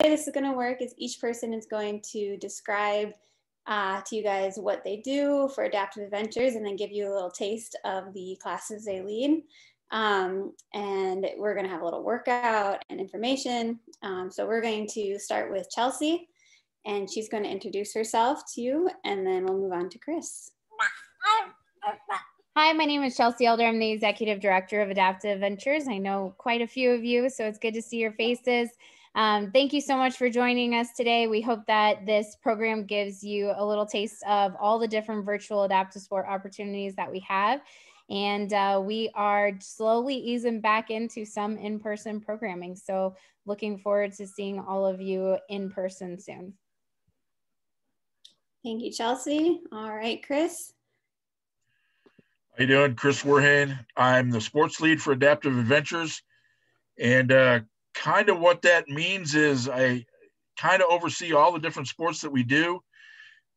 this is going to work is each person is going to describe to you guys what they do for Adaptive Adventures and then give you a little taste of the classes they lead. And we're going to have a little workout and information. So we're going to start with Chelsea, and she's going to introduce herself to you, and then we'll move on to Chris. Hi, my name is Chelsea Elder. I'm the Executive Director of Adaptive Adventures. I know quite a few of you, so it's good to see your faces. Thank you so much for joining us today. We hope that this program gives you a little taste of all the different virtual adaptive sport opportunities that we have. And we are slowly easing back into some in-person programming. So looking forward to seeing all of you in person soon. Thank you, Chelsea. All right, Chris. How you doing? Chris Warhane. I'm the sports lead for Adaptive Adventures. And kind of what that means is I kind of oversee all the different sports that we do.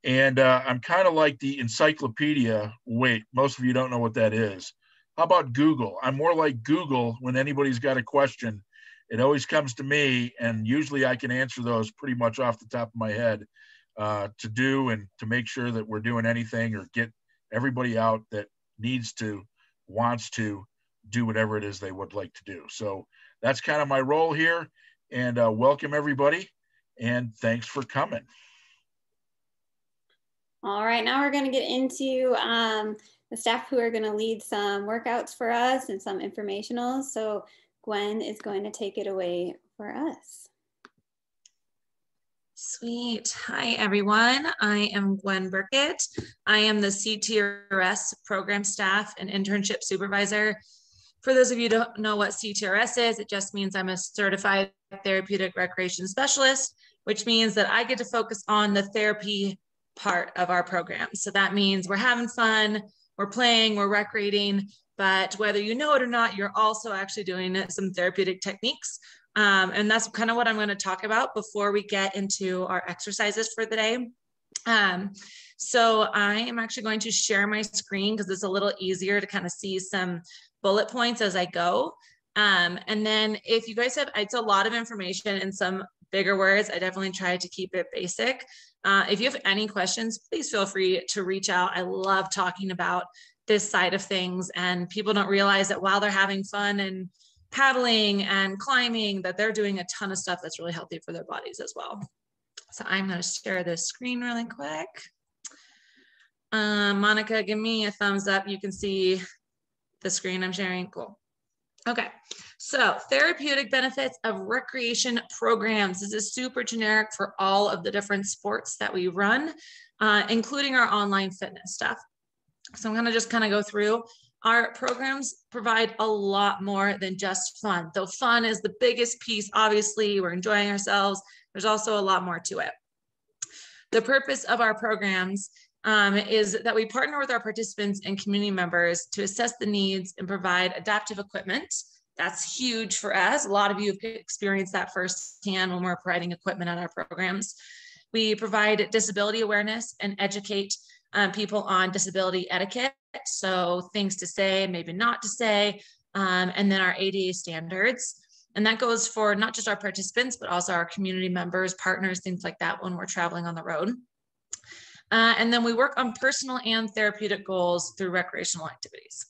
And I'm kind of like the encyclopedia. Wait, most of you don't know what that is. How about Google? I'm more like Google when anybody's got a question. It always comes to me, and usually I can answer those pretty much off the top of my head to do and to make sure that we're doing anything or get everybody out that needs to, wants to do whatever it is they would like to do. So that's kind of my role here, and welcome everybody, and thanks for coming. All right, now we're going to get into the staff who are going to lead some workouts for us and some informationals. So Gwen is going to take it away for us. Sweet. Hi, everyone. I am Gwen Burkett. I am the CTRS program staff and internship supervisor. For those of you who don't know what CTRS is, it just means I'm a certified therapeutic recreation specialist, which means that I get to focus on the therapy part of our program. So that means we're having fun, we're playing, we're recreating, but whether you know it or not, you're also actually doing some therapeutic techniques. And that's kind of what I'm going to talk about before we get into our exercises for the day. So I am actually going to share my screen because it's a little easier to kind of see some bullet points as I go. And then if you guys have, it's a lot of information and some bigger words. I definitely try to keep it basic. If you have any questions, please feel free to reach out. I love talking about this side of things, and people don't realize that while they're having fun and paddling and climbing, that they're doing a ton of stuff that's really healthy for their bodies as well. So I'm going to share this screen really quick. Monica, give me a thumbs up. You can see the screen I'm sharing. Cool. Okay, so therapeutic benefits of recreation programs. This is super generic for all of the different sports that we run, including our online fitness stuff. So I'm going to just kind of go through. Our programs provide a lot more than just fun. Though fun is the biggest piece, obviously, we're enjoying ourselves. There's also a lot more to it. The purpose of our programs is that we partner with our participants and community members to assess the needs and provide adaptive equipment. That's huge for us. A lot of you have experienced that firsthand when we're providing equipment at our programs. We provide disability awareness and educate people on disability etiquette. So things to say, maybe not to say, and then our ADA standards. And that goes for not just our participants, but also our community members, partners, things like that when we're traveling on the road. And then we work on personal and therapeutic goals through recreational activities.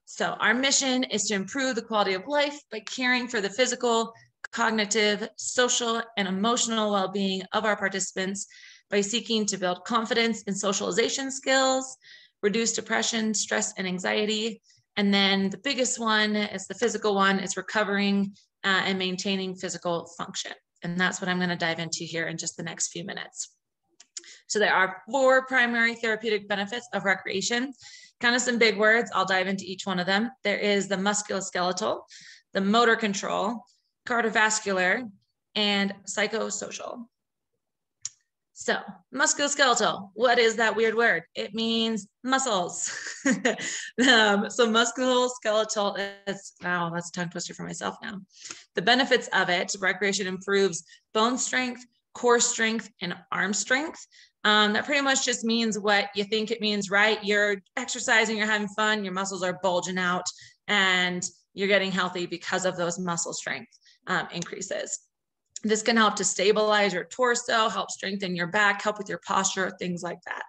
So our mission is to improve the quality of life by caring for the physical, cognitive, social, and emotional well-being of our participants by seeking to build confidence in socialization skills, reduce depression, stress, and anxiety. And then the biggest one is the physical one. It's recovering and maintaining physical function. And that's what I'm going to dive into here in just the next few minutes. So there are 4 primary therapeutic benefits of recreation. Kind of some big words. I'll dive into each one of them. There is the musculoskeletal, the motor control, cardiovascular, and psychosocial. So musculoskeletal, what is that weird word? It means muscles. So musculoskeletal is, wow, that's a tongue twister for myself now. The benefits of it, recreation improves bone strength, core strength, and arm strength. That pretty much just means what you think it means, right? You're exercising, you're having fun, your muscles are bulging out, and you're getting healthy because of those muscle strength increases. This can help to stabilize your torso, help strengthen your back, help with your posture, things like that.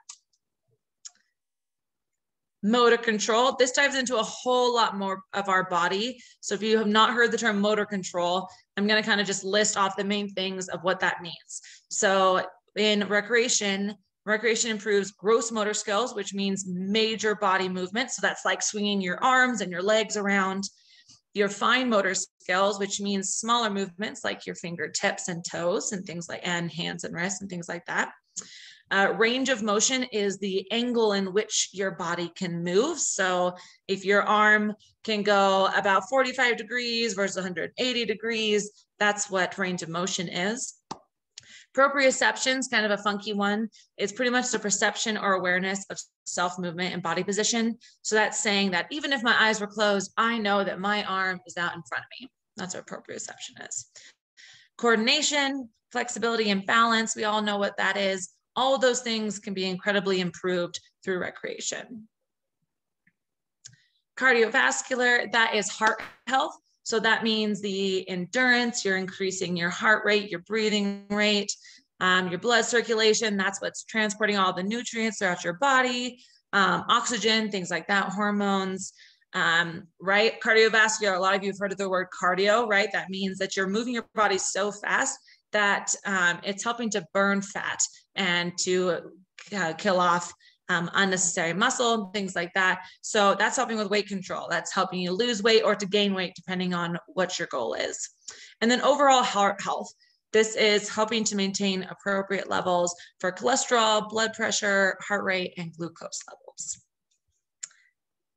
Motor control, this dives into a whole lot more of our body. So if you have not heard the term motor control, I'm going to kind of just list off the main things of what that means. So in recreation improves gross motor skills, which means major body movement. So that's like swinging your arms and your legs around. Your fine motor skills, which means smaller movements like your fingertips and toes and things like, and hands and wrists and things like that. Range of motion is the angle in which your body can move. So if your arm can go about 45 degrees versus 180 degrees, that's what range of motion is. Proprioception is kind of a funky one. It's pretty much the perception or awareness of self-movement and body position. So that's saying that even if my eyes were closed, I know that my arm is out in front of me. That's what proprioception is. Coordination, flexibility, and balance, we all know what that is. All of those things can be incredibly improved through recreation. Cardiovascular, that is heart health. So that means the endurance, you're increasing your heart rate, your breathing rate, your blood circulation, that's what's transporting all the nutrients throughout your body, oxygen, things like that, hormones, right? Cardiovascular, a lot of you have heard of the word cardio, right? That means that you're moving your body so fast that it's helping to burn fat and to kill off unnecessary muscle, things like that. So that's helping with weight control. That's helping you lose weight or to gain weight, depending on what your goal is. And then overall heart health. This is helping to maintain appropriate levels for cholesterol, blood pressure, heart rate, and glucose levels.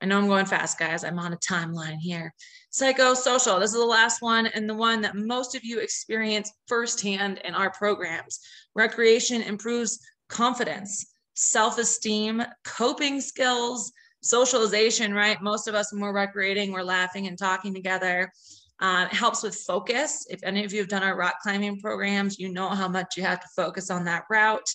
I know I'm going fast, guys. I'm on a timeline here. Psychosocial, this is the last one and the one that most of you experience firsthand in our programs. Recreation improves confidence, self-esteem, coping skills, socialization, right? Most of us, when we're recreating, we're laughing and talking together. It helps with focus. If any of you have done our rock climbing programs, you know how much you have to focus on that route.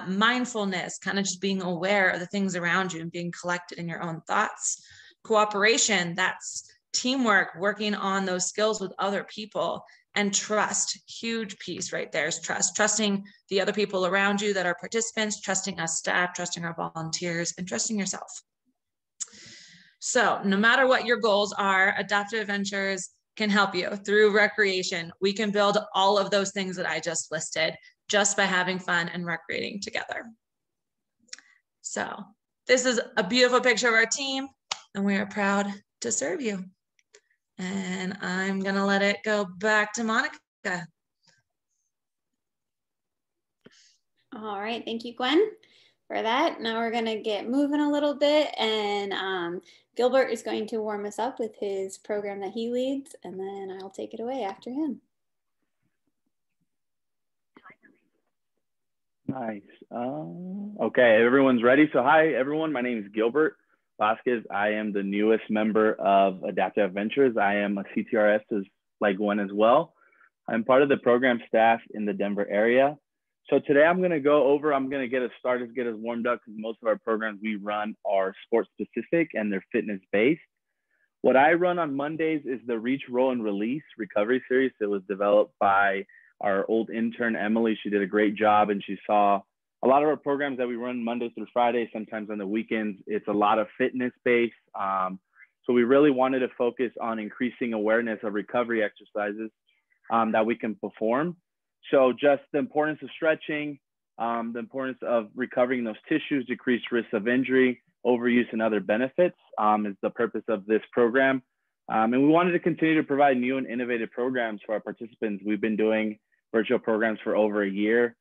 Mindfulness, kind of just being aware of the things around you and being collected in your own thoughts. Cooperation, that's teamwork, working on those skills with other people. And trust, huge piece right there is trust. Trusting the other people around you that are participants, trusting us staff, trusting our volunteers, and trusting yourself. So no matter what your goals are, Adaptive Adventures can help you through recreation. We can build all of those things that I just listed just by having fun and recreating together. So this is a beautiful picture of our team, and we are proud to serve you. And I'm gonna let it go back to Monica. All right, thank you, Gwen, for that. Now we're gonna get moving a little bit, and Gilbert is going to warm us up with his program that he leads, and then I'll take it away after him. Nice. Okay, everyone's ready. So hi, everyone. My name is Gilbert Vasquez. I am the newest member of Adaptive Adventures. I am a CTRS like Gwen as well. I'm part of the program staff in the Denver area. So today I'm going to get us started, get us warmed up, because most of our programs we run are sports specific and they're fitness based. What I run on Mondays is the Reach, Roll, and Release recovery series. It was developed by our old intern, Emily. She did a great job, and she saw a lot of our programs that we run Monday through Friday, sometimes on the weekends. It's a lot of fitness based. So we really wanted to focus on increasing awareness of recovery exercises that we can perform. So just the importance of stretching, the importance of recovering those tissues, decreased risk of injury, overuse, and other benefits is the purpose of this program. And we wanted to continue to provide new and innovative programs for our participants. We've been doing virtual programs for over a year.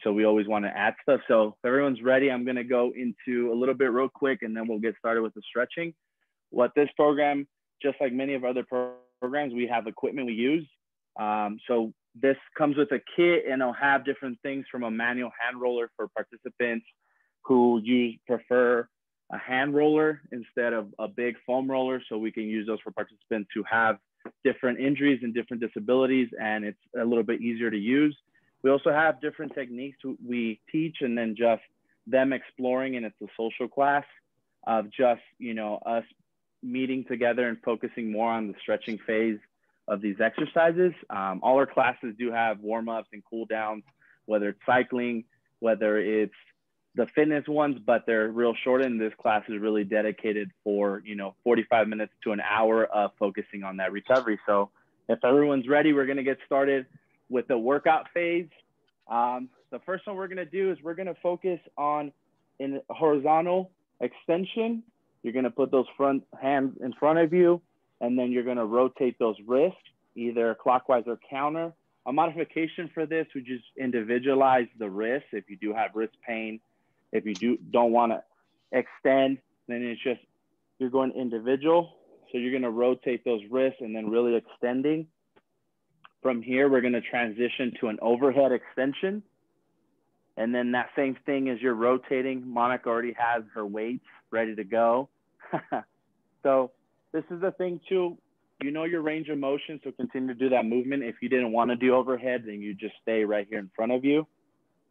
So we always want to add stuff. So if everyone's ready, I'm going to go into a little bit real quick, and then we'll get started with the stretching. What this program, just like many of our other programs, we have equipment we use. So this comes with a kit, and it'll have different things from a manual hand roller for participants who prefer a hand roller instead of a big foam roller. So we can use those for participants who have different injuries and different disabilities, and it's a little bit easier to use. We also have different techniques we teach, and then just them exploring, and it's a social class of just, us meeting together and focusing more on the stretching phase of these exercises. All our classes do have warm-ups and cool downs, whether it's cycling, whether it's the fitness ones, but they're real short. And this class is really dedicated for, 45 minutes to an hour of focusing on that recovery. So if everyone's ready, we're going to get started with the workout phase. The first one we're going to do is we're going to focus on in horizontal extension. You're going to put those front hands in front of you, and then you're going to rotate those wrists, either clockwise or counter. A modification for this would just individualize the wrist. If you do have wrist pain, if you don't want to extend, then it's just, you're going individual. So you're going to rotate those wrists and then really extending. From here, we're going to transition to an overhead extension. And then that same thing as you're rotating, Monica already has her weights ready to go. So this is the thing too, you know your range of motion, so continue to do that movement. If you didn't want to do overhead, then you just stay right here in front of you.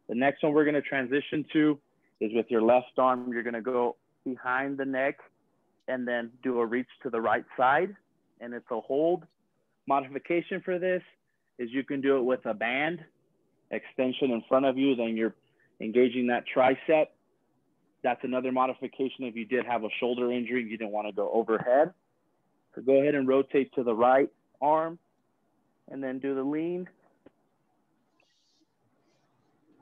The next one we're going to transition to is with your left arm. You're going to go behind the neck and then do a reach to the right side, and it's a hold. Modification for this is you can do it with a band extension in front of you, then you're engaging that tricep. That's another modification if you did have a shoulder injury, you didn't want to go overhead. So go ahead and rotate to the right arm and then do the lean.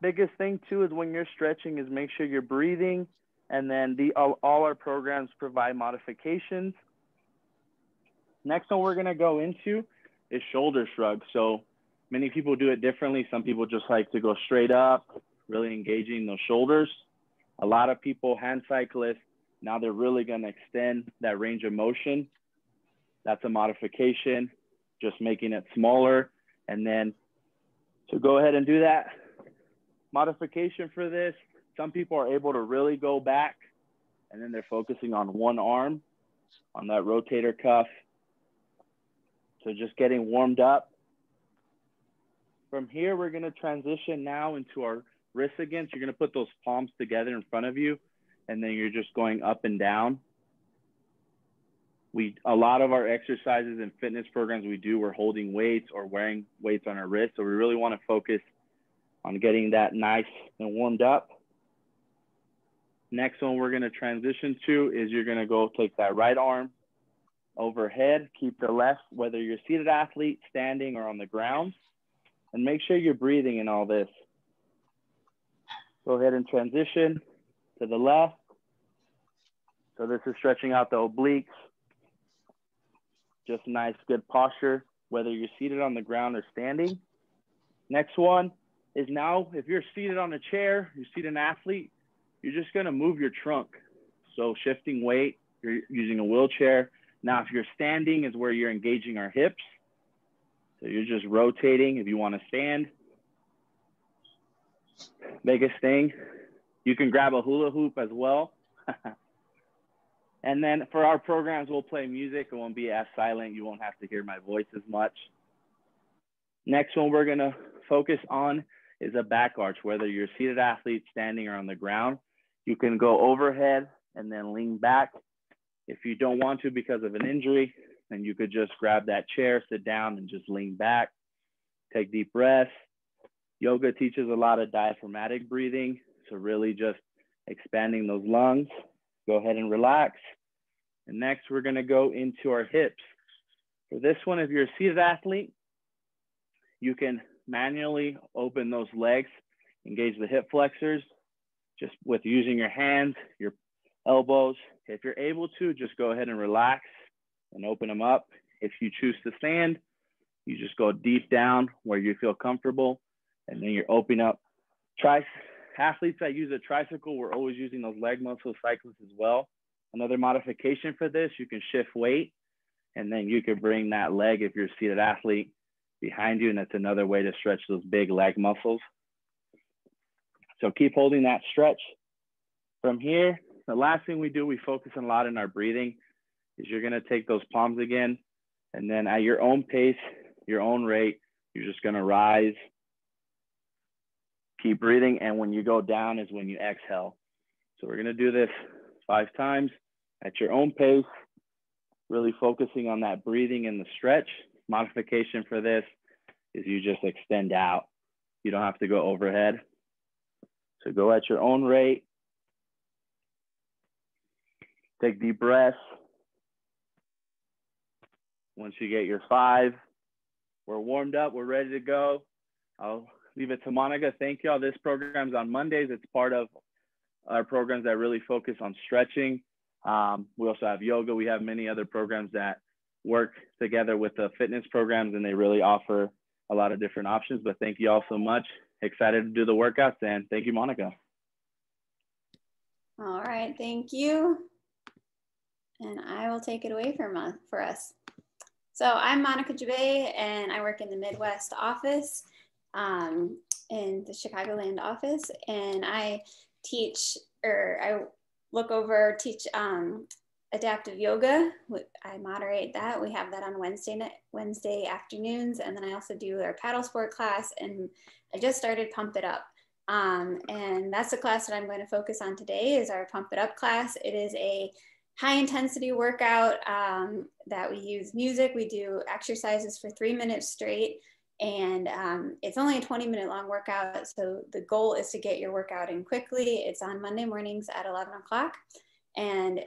Biggest thing too is when you're stretching is make sure you're breathing, and then all our programs provide modifications. Next one we're gonna go into is shoulder shrugs. So many people do it differently. Some people just like to go straight up, really engaging those shoulders. A lot of people, hand cyclists, now they're really gonna extend that range of motion. That's a modification, just making it smaller. And then to go ahead and do that modification for this, some people are able to really go back and then they're focusing on one arm on that rotator cuff. So just getting warmed up. From here, we're gonna transition now into our wrists again. So you're gonna put those palms together in front of you, and then you're just going up and down. A lot of our exercises and fitness programs we're holding weights or wearing weights on our wrists. So we really wanna focus on getting that nice and warmed up. Next one we're gonna transition to is you're gonna go take that right arm overhead, keep the left, whether you're a seated athlete, standing, or on the ground, and make sure you're breathing in all this. Go ahead and transition to the left. So this is stretching out the obliques. Just nice, good posture, whether you're seated on the ground or standing. Next one is now, if you're seated on a chair, you're seated an athlete, you're just gonna move your trunk. So shifting weight, you're using a wheelchair. Now, if you're standing is where you're engaging our hips. So you're just rotating if you wanna stand. Biggest thing, you can grab a hula hoop as well. And then for our programs, we'll play music. It won't be as silent. You won't have to hear my voice as much. Next one we're gonna focus on is a back arch, whether you're a seated athlete, standing, or on the ground. You can go overhead and then lean back. If you don't want to because of an injury, then you could just grab that chair, sit down, and just lean back. Take deep breaths. Yoga teaches a lot of diaphragmatic breathing, so really just expanding those lungs. Go ahead and relax. And next, we're gonna go into our hips. For this one, if you're a seated athlete, you can manually open those legs, engage the hip flexors, just with using your hands, your elbows. If you're able to, just go ahead and relax and open them up. If you choose to stand, you just go deep down where you feel comfortable, and then you're opening up. Athletes that use a tricycle, we're always using those leg muscles, cyclists as well. Another modification for this, you can shift weight, and then you could bring that leg, if you're a seated athlete, behind you, and that's another way to stretch those big leg muscles. So keep holding that stretch. From here, the last thing we do, we focus a lot in our breathing, is you're gonna take those palms again, and then at your own pace, your own rate, you're just gonna rise. Keep breathing, and when you go down is when you exhale. So we're gonna do this 5 times at your own pace, really focusing on that breathing and the stretch. modification for this is you just extend out. You don't have to go overhead. So go at your own rate. Take deep breaths. Once you get your 5, we're warmed up, we're ready to go. I'll leave it to Monica. Thank y'all. This program's on Mondays. It's part of our programs that really focus on stretching. We also have yoga. We have many other programs that work together with the fitness programs, and they really offer a lot of different options. But thank you all so much. Excited to do the workouts, and thank you, Monica. All right, thank you. And I will take it away for us. So I'm Monica Jabay, and I work in the Midwest office, in the Chicagoland office, and I teach, or I teach adaptive yoga. I moderate that. We have that on Wednesday afternoons, and then I also do our paddle sport class, and I just started Pump It Up. And that's the class that I'm going to focus on today, is our Pump It Up class. It is a high intensity workout that we use music. We do exercises for 3 minutes straight, and it's only a 20-minute long workout. So the goal is to get your workout in quickly. It's on Monday mornings at 11 o'clock. And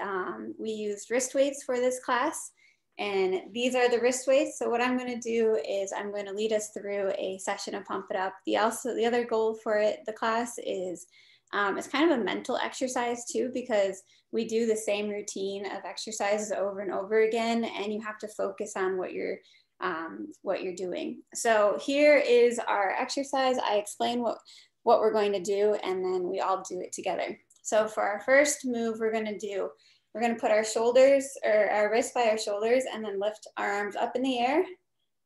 we use wrist weights for this class. And these are the wrist weights. So what I'm going to do is I'm going to lead us through a session of Pump It Up. The other goal for the class is it's kind of a mental exercise too, because we do the same routine of exercises over and over again, and you have to focus on what you're doing. So here is our exercise. I explain what we're going to do, and then we all do it together. So for our first move, we're going to put our shoulders, or our wrists by our shoulders, and then lift our arms up in the air,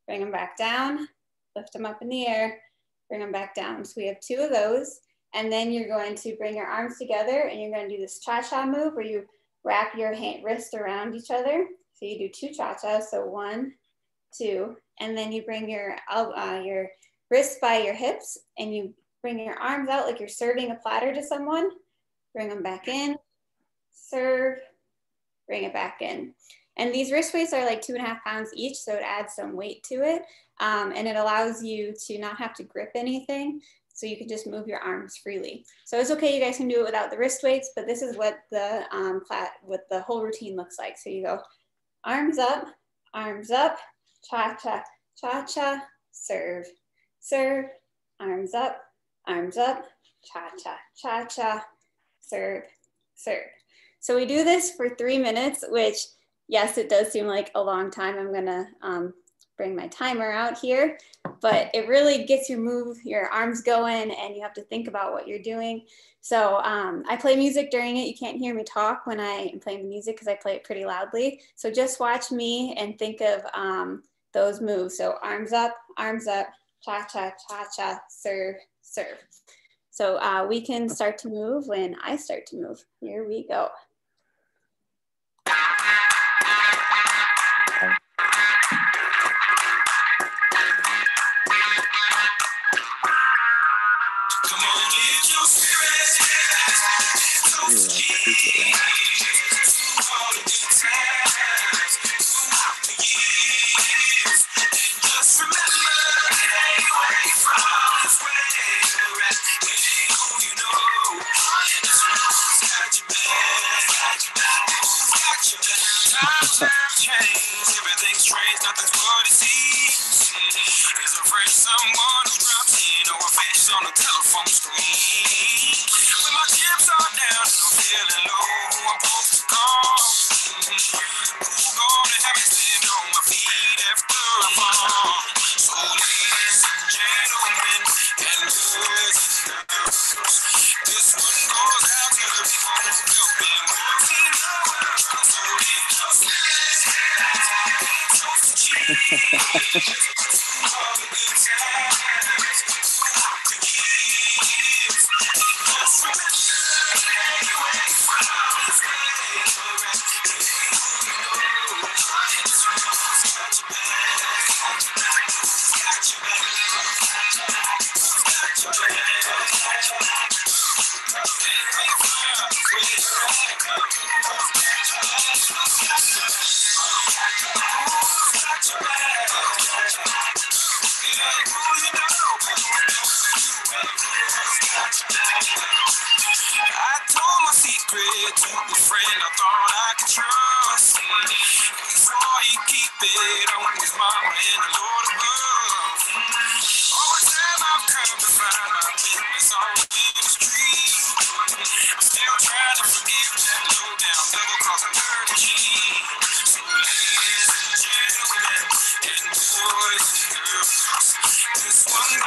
bring them back down, lift them up in the air, bring them back down. So we have 2 of those. And then you're going to bring your arms together, and you're going to do this cha-cha move where you wrap your wrist around each other. So you do 2 cha-chas, so 1, 2, and then you bring your wrists by your hips, and you bring your arms out like you're serving a platter to someone. Bring them back in, serve, bring it back in. And these wrist weights are like 2.5 pounds each, so it adds some weight to it. And it allows you to not have to grip anything. So you can just move your arms freely. So it's okay, you guys can do it without the wrist weights, but this is what the whole routine looks like. So you go arms up, cha-cha, cha-cha, serve, serve, arms up, cha-cha, cha-cha, serve, serve. So we do this for 3 minutes, which, yes, it does seem like a long time. I'm gonna bring my timer out here, but it really gets your arms going, and you have to think about what you're doing. So I play music during it. You can't hear me talk when I am playing the music because I play it pretty loudly. So just watch me and think of those moves. So arms up, cha-cha, cha-cha, serve, serve. So we can start to move when I start to move. Here we go. Everything's strange, nothing's what it seems. There's a friend, someone who dropped in, or a face on the telephone screen. When my chips are down and I'm feeling low, who I'm supposed to call? Who gonna have me stand on my feet after I fall? So ladies and gentlemen, and boys and girls, this one goes out to the people who help me once in the world. So if you're got your back.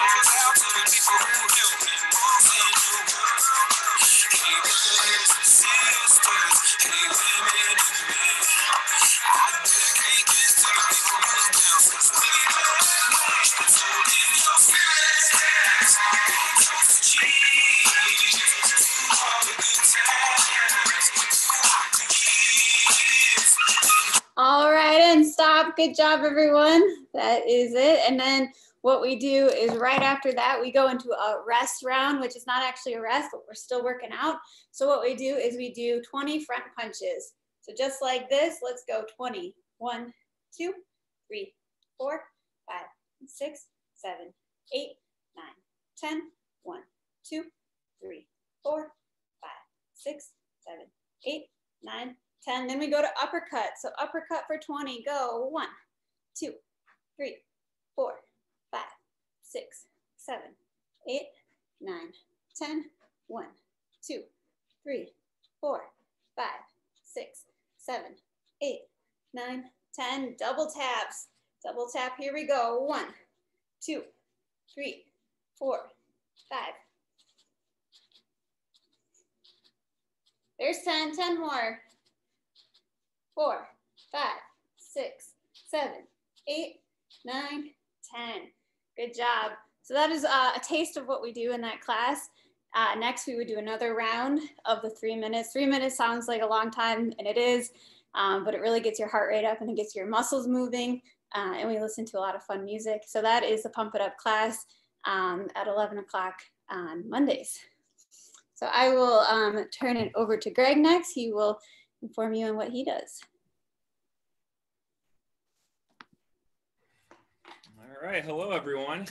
goes out to the people who help me move in the world. Hey, brothers and sisters, hey, women and men. I dedicate this to the people who are down since way back when. So live your spirits, toast to cheese, all the good times, throughout the years. All right, and stop. Good job, everyone. That is it. And then what we do is right after that, we go into a rest round, which is not actually a rest, but we're still working out. So what we do is we do 20 front punches. So just like this, let's go 20. 1, 2, 3, 4, 5, 6, 7, 8, 9, 10. 1, 2, 3, 4, 5, 6, 7, 8, 9, 10. Then we go to uppercut. So uppercut for 20. Go 1, 2, 3, 4, 5, 6, 7, 8, 9, 10. 1, 2, 3, 4, 5, 6, 7, 8, 9, 10. Double taps. Double tap. Here we go. 1, 2, 3, 4, 5. There's 10. 10 more. 4, 5, 6, 7, 8, 9, 10. Good job. So that is a taste of what we do in that class. Next, we would do another round of the 3 minutes. 3 minutes sounds like a long time, and it is, but it really gets your heart rate up and it gets your muscles moving, and we listen to a lot of fun music. So that is the Pump It Up class at 11 o'clock on Mondays. So I will turn it over to Greg next. He will inform you on what he does. All right, hello everyone.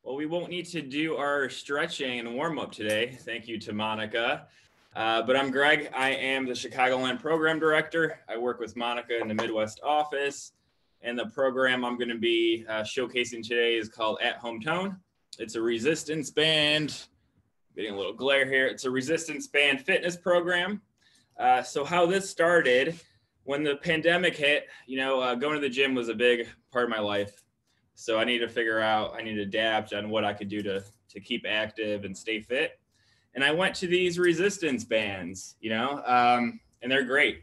Well, we won't need to do our stretching and warm up today. Thank you to Monica. But I'm Greg. I am the Chicagoland Program Director. I work with Monica in the Midwest office. And the program I'm going to be showcasing today is called At Home Tone. It's a resistance band. Getting a little glare here. It's a resistance band fitness program. So how this started, when the pandemic hit, going to the gym was a big part of my life. So I need to adapt on what I could do to keep active and stay fit. And I went to these resistance bands, and they're great.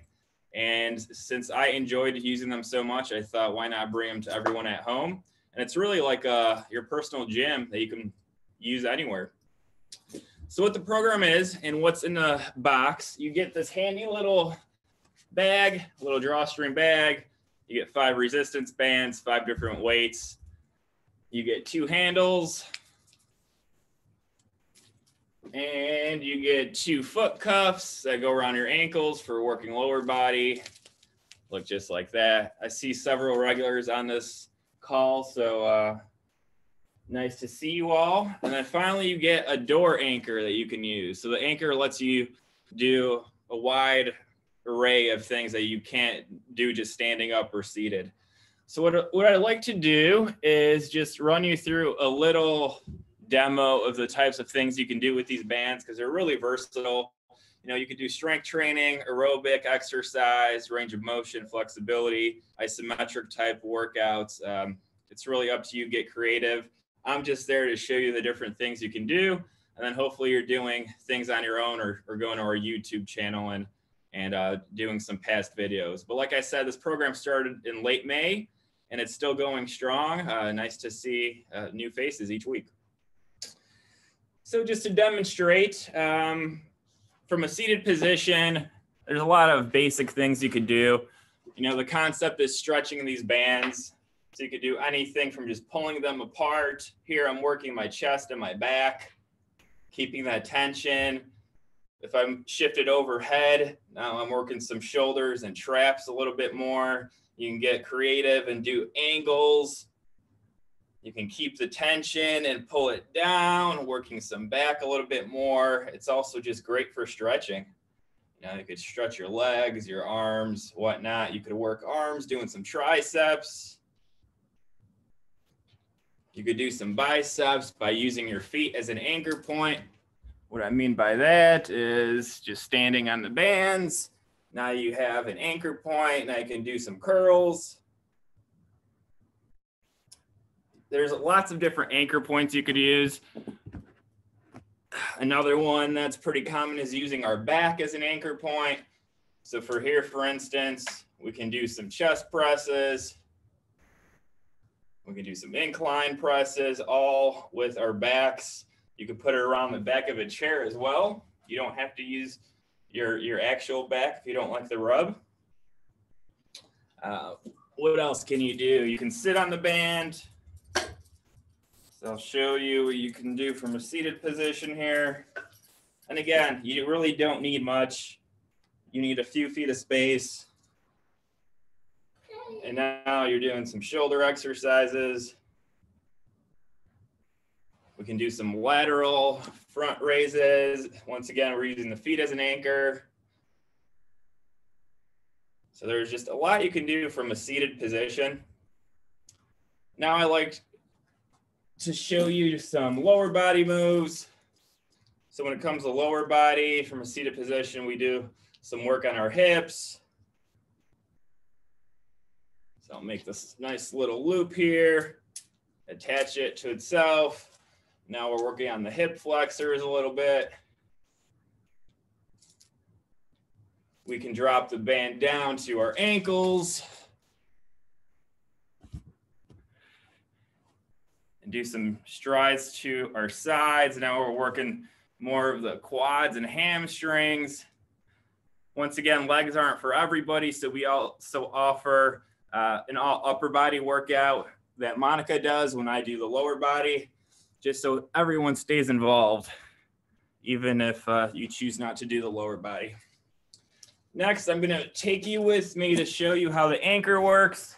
And since I enjoyed using them so much, I thought, why not bring them to everyone at home? And it's really like your personal gym that you can use anywhere. So what the program is and what's in the box, you get this handy little bag, little drawstring bag. You get 5 resistance bands, 5 different weights. You get 2 handles, and you get 2 foot cuffs that go around your ankles for working lower body. Look just like that. I see several regulars on this call, so nice to see you all. And then finally, you get a door anchor that you can use. So the anchor lets you do a wide array of things that you can't do just standing up or seated. So what I'd like to do is just run you through a little demo of the types of things you can do with these bands, because they're really versatile. You can do strength training, aerobic exercise, range of motion, flexibility, isometric type workouts. It's really up to you. Get creative. I'm just there to show you the different things you can do. And then hopefully you're doing things on your own or going to our YouTube channel and doing some past videos. But like I said, this program started in late May and it's still going strong. Nice to see new faces each week. So just to demonstrate, from a seated position, there's a lot of basic things you could do. The concept is stretching these bands. So you could do anything from just pulling them apart. Here I'm working my chest and my back, keeping that tension. If I'm shifted overhead, now I'm working some shoulders and traps a little bit more. You can get creative and do angles. You can keep the tension and pull it down, working some back a little bit more. It's also just great for stretching. You could stretch your legs, your arms, whatnot. You could work arms, doing some triceps. You could do some biceps by using your feet as an anchor point. What I mean by that is just standing on the bands. Now you have an anchor point. Now you can do some curls. there's lots of different anchor points you could use. Another one that's pretty common is using our back as an anchor point. So for here, for instance, we can do some chest presses. We can do some incline presses, all with our backs. You can put it around the back of a chair as well. You don't have to use your actual back if you don't like the rub. What else can you do? You can sit on the band. So I'll show you what you can do from a seated position here. And again, you really don't need much. You need a few feet of space. And now you're doing some shoulder exercises. We can do some lateral front raises. Once again, we're using the feet as an anchor. So there's just a lot you can do from a seated position. Now I like to show you some lower body moves. So when it comes to lower body from a seated position, we do some work on our hips. So I'll make this nice little loop here, attach it to itself. Now we're working on the hip flexors a little bit. We can drop the band down to our ankles and do some strides to our sides. Now we're working more of the quads and hamstrings. Once again, legs aren't for everybody, so we also offer an all upper body workout that Monica does when I do the lower body, just so everyone stays involved, even if you choose not to do the lower body. Next, I'm gonna take you with me to show you how the anchor works.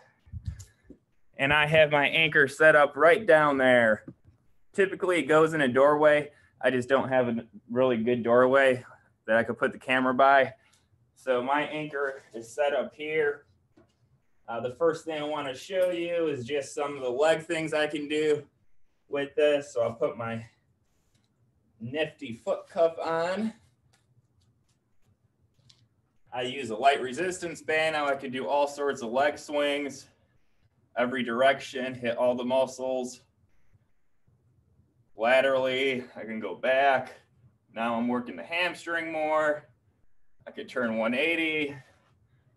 And I have my anchor set up right down there. Typically it goes in a doorway. I just don't have a really good doorway that I could put the camera by. So my anchor is set up here. The first thing I want to show you is just some of the leg things I can do with this. So I'll put my nifty foot cuff on. I use a light resistance band. Now I can do all sorts of leg swings, every direction, hit all the muscles. Laterally, I can go back. Now I'm working the hamstring more. I could turn 180.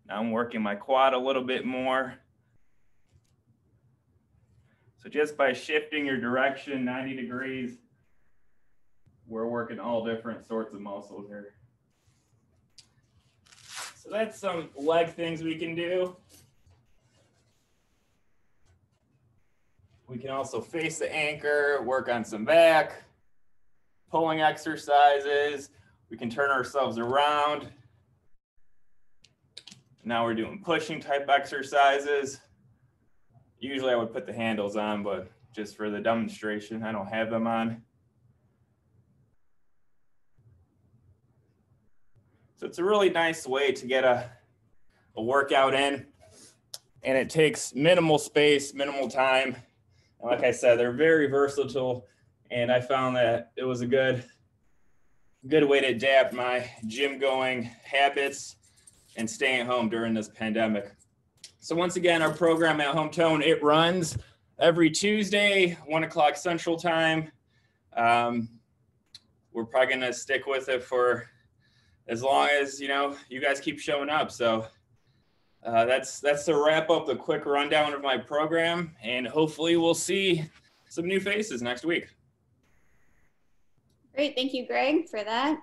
Now I'm working my quad a little bit more. So just by shifting your direction 90 degrees, we're working all different sorts of muscles here. So that's some leg things we can do. We can also face the anchor, work on some back, pulling exercises. We can turn ourselves around. Now we're doing pushing type exercises. Usually I would put the handles on, but just for the demonstration, I don't have them on. So it's a really nice way to get a workout in, and it takes minimal space, minimal time. And like I said, they're very versatile, and I found that it was a good way to adapt my gym going habits and staying home during this pandemic. So once again, our program at Hometone, it runs every Tuesday, 1 o'clock Central Time. We're probably gonna stick with it for as long as, you guys keep showing up. So that's to wrap up the quick rundown of my program, and hopefully we'll see some new faces next week. Great, thank you, Greg, for that.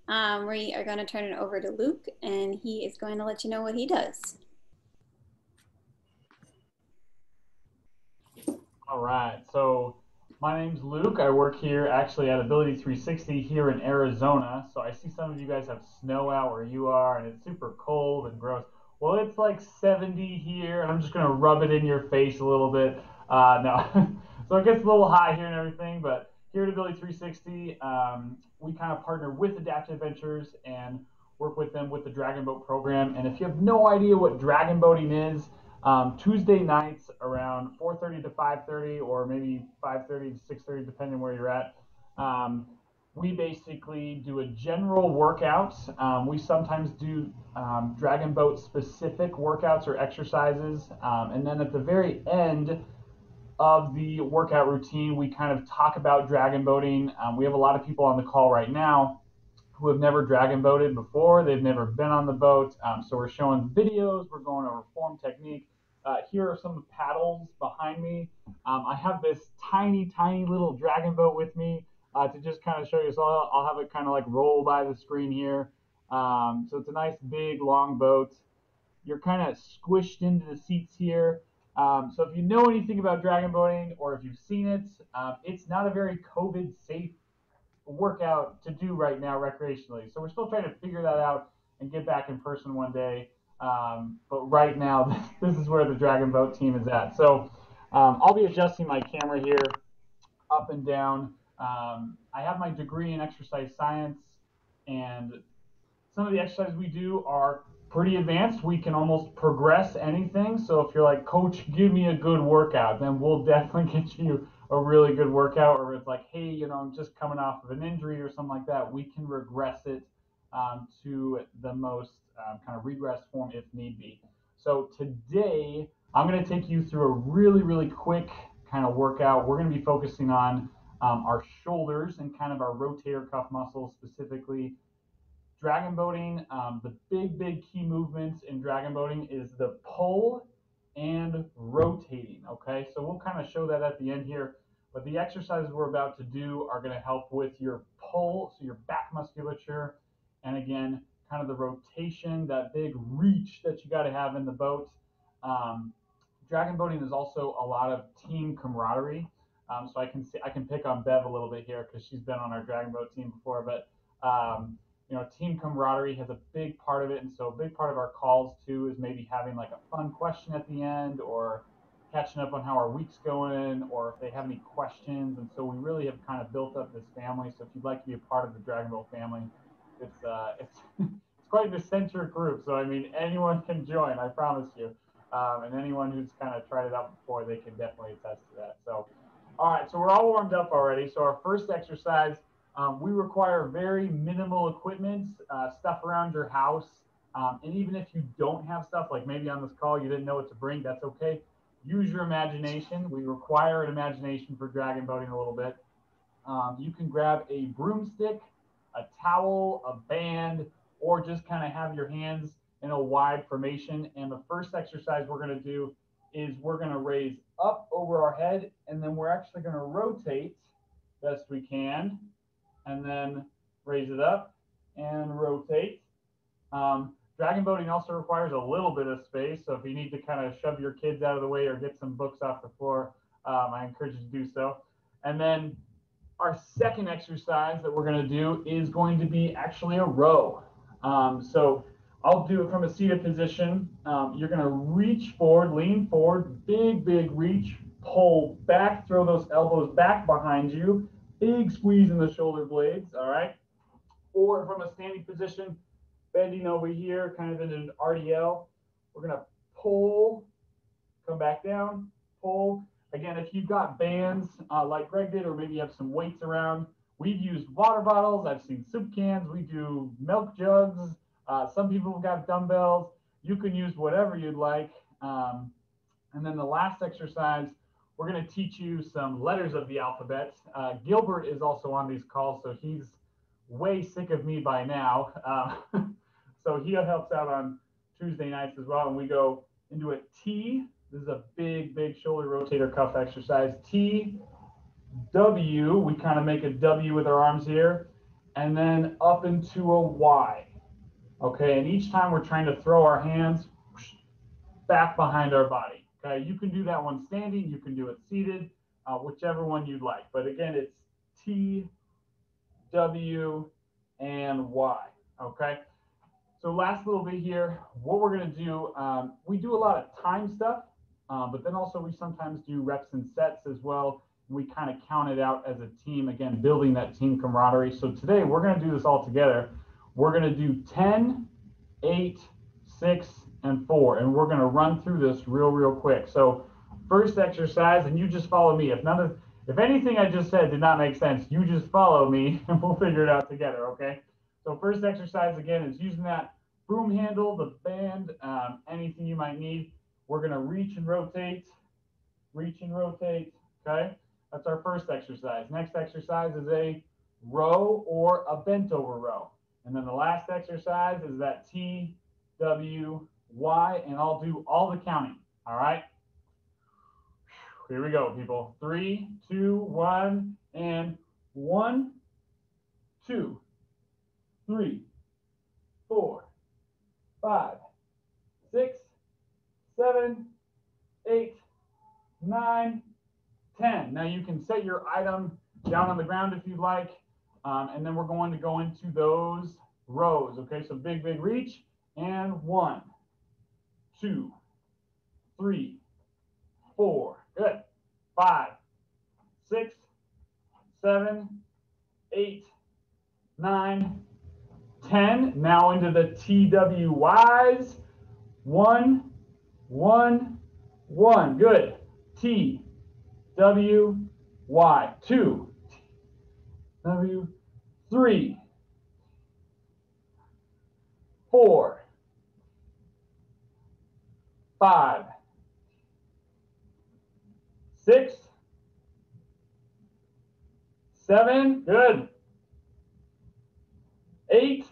We are going to turn it over to Luke, and he is going to let you know what he does. All right, so my name's Luke. I work here actually at Ability 360 here in Arizona. So I see some of you guys have snow out where you are, and it's super cold and gross. Well, it's like 70 here, and I'm just going to rub it in your face a little bit. No, so it gets a little hot here and everything, but here at Ability 360, we kind of partner with Adaptive Ventures and work with them with the Dragon Boat program. And if you have no idea what dragon boating is, Tuesday nights around 4:30 to 5:30, or maybe 5:30 to 6:30, depending where you're at, we basically do a general workout. We sometimes do dragon boat specific workouts or exercises, and then at the very end of the workout routine, we kind of talk about dragon boating. We have a lot of people on the call right now who have never dragon boated before. They've never been on the boat. So we're showing videos, we're going over form technique. Here are some paddles behind me. I have this tiny little dragon boat with me to just kind of show you. So I'll have it kind of like roll by the screen here. So it's a nice big long boat. You're kind of squished into the seats here. So if you know anything about dragon boating or if you've seen it, it's not a very COVID safe workout to do right now recreationally. So we're still trying to figure that out and get back in person one day. But right now, this is where the dragon boat team is at. So I'll be adjusting my camera here up and down. I have my degree in exercise science, and some of the exercises we do are pretty advanced. We can almost progress anything. So if you're like, coach, give me a good workout, then we'll definitely get you a really good workout. Or it's like, hey, you know, I'm just coming off of an injury or something like that. We can regress it to the most kind of regressed form if need be. So today, I'm going to take you through a really quick kind of workout. We're going to be focusing on our shoulders and kind of our rotator cuff muscles, specifically dragon boating. The big key movements in dragon boating is the pull and rotating. Okay, so we'll kind of show that at the end here, but the exercises we're about to do are going to help with your pull, so your back musculature, and again, kind of the rotation, that big reach that you got to have in the boat. Dragon boating is also a lot of team camaraderie. So I can pick on Bev a little bit here because she's been on our dragon boat team before, but you know, team camaraderie has a big part of it. And so a big part of our calls too is maybe having like a fun question at the end, or catching up on how our week's going, or if they have any questions. And so we really have kind of built up this family. So if you'd like to be a part of the Dragon Boat family, it's it's quite an eccentric group. So I mean, anyone can join, I promise you. And anyone who's kind of tried it out before, they can definitely attest to that. So, all right, so we're all warmed up already. So our first exercise, we require very minimal equipment, stuff around your house. And even if you don't have stuff, like maybe on this call you didn't know what to bring, that's okay. Use your imagination. We require an imagination for dragon boating a little bit. You can grab a broomstick, a towel, a band, or just kind of have your hands in a wide formation. And the first exercise we're going to do is we're going to raise up over our head, and then we're actually going to rotate best we can, and then raise it up and rotate. Dragon boating also requires a little bit of space, so if you need to kind of shove your kids out of the way or get some books off the floor, I encourage you to do so. And then our second exercise that we're going to do is going to be actually a row. So I'll do it from a seated position. You're going to reach forward, lean forward, big reach, pull back, throw those elbows back behind you, big squeeze in the shoulder blades, all right? Or from a standing position, bending over here, kind of in an RDL. We're going to pull, come back down, pull. Again, if you've got bands like Greg did, or maybe you have some weights around, we've used water bottles. I've seen soup cans. We do milk jugs. Some people have got dumbbells. You can use whatever you'd like. And then the last exercise, we're going to teach you some letters of the alphabet. Gilbert is also on these calls, so he's way sick of me by now. So he helps out on Tuesday nights as well. And we go into a T. This is a big shoulder rotator cuff exercise. T, W, we kind of make a W with our arms here, and then up into a Y. Okay, and each time we're trying to throw our hands back behind our body. Okay, you can do that one standing, you can do it seated, whichever one you'd like. But again, it's T, W, and Y. Okay. So last little bit here, what we're going to do, we do a lot of time stuff, but then also we sometimes do reps and sets as well. We kind of count it out as a team, again, building that team camaraderie. So today we're going to do this all together. We're going to do 10, 8, 6, and 4, and we're going to run through this real quick. So first exercise, and you just follow me. If anything I just said did not make sense, you just follow me and we'll figure it out together, okay? So first exercise, again, is using that broom handle, the band, anything you might need. We're going to reach and rotate, reach and rotate, okay? That's our first exercise. Next exercise is a row or a bent over row. And then the last exercise is that T, W, Y, and I'll do all the counting, all right? Here we go, people. 3, 2, 1, and 1, 2, 3, 4, 5, 6, 7, 8, 9, 10. Now you can set your item down on the ground if you'd like, and then we're going to go into those rows. Okay, so big reach, and 1, 2, 3, 4, good, 5, 6, 7, 8, 9, 10. Now into the TWYs. 1, 1, 1. Good. T, W, Y. 2, W, 3, 4, 5, 6, 7. Good. 8,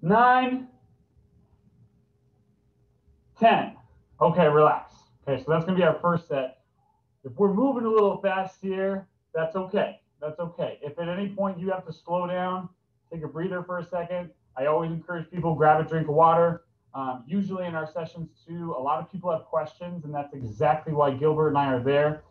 9, 10. Okay, relax. Okay, so that's going to be our first set. If we're moving a little fast here, that's okay. That's okay. If at any point you have to slow down, take a breather for a second, I always encourage people grab a drink of water. Usually in our sessions too, a lot of people have questions, and that's exactly why Gilbert and I are there.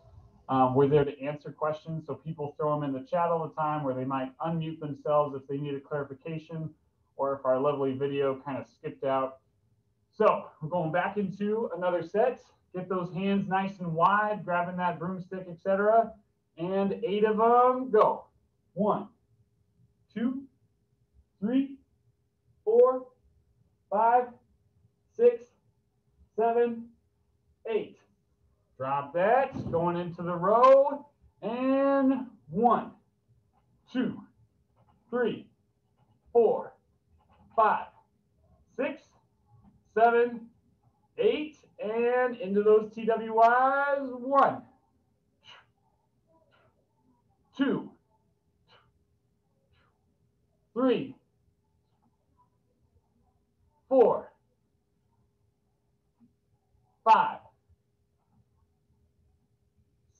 We're there to answer questions, so people throw them in the chat all the time where they might unmute themselves if they need a clarification or if our lovely video kind of skipped out. So we're going back into another set. Get those hands nice and wide, grabbing that broomstick, etc. And 8 of them, go. 1, 2, 3, 4, 5, 6, 7, 8. Drop that, going into the row, and 1, 2, 3, 4, 5, 6, 7, 8, and into those TWIs. 1, 2, 3, 4, 5,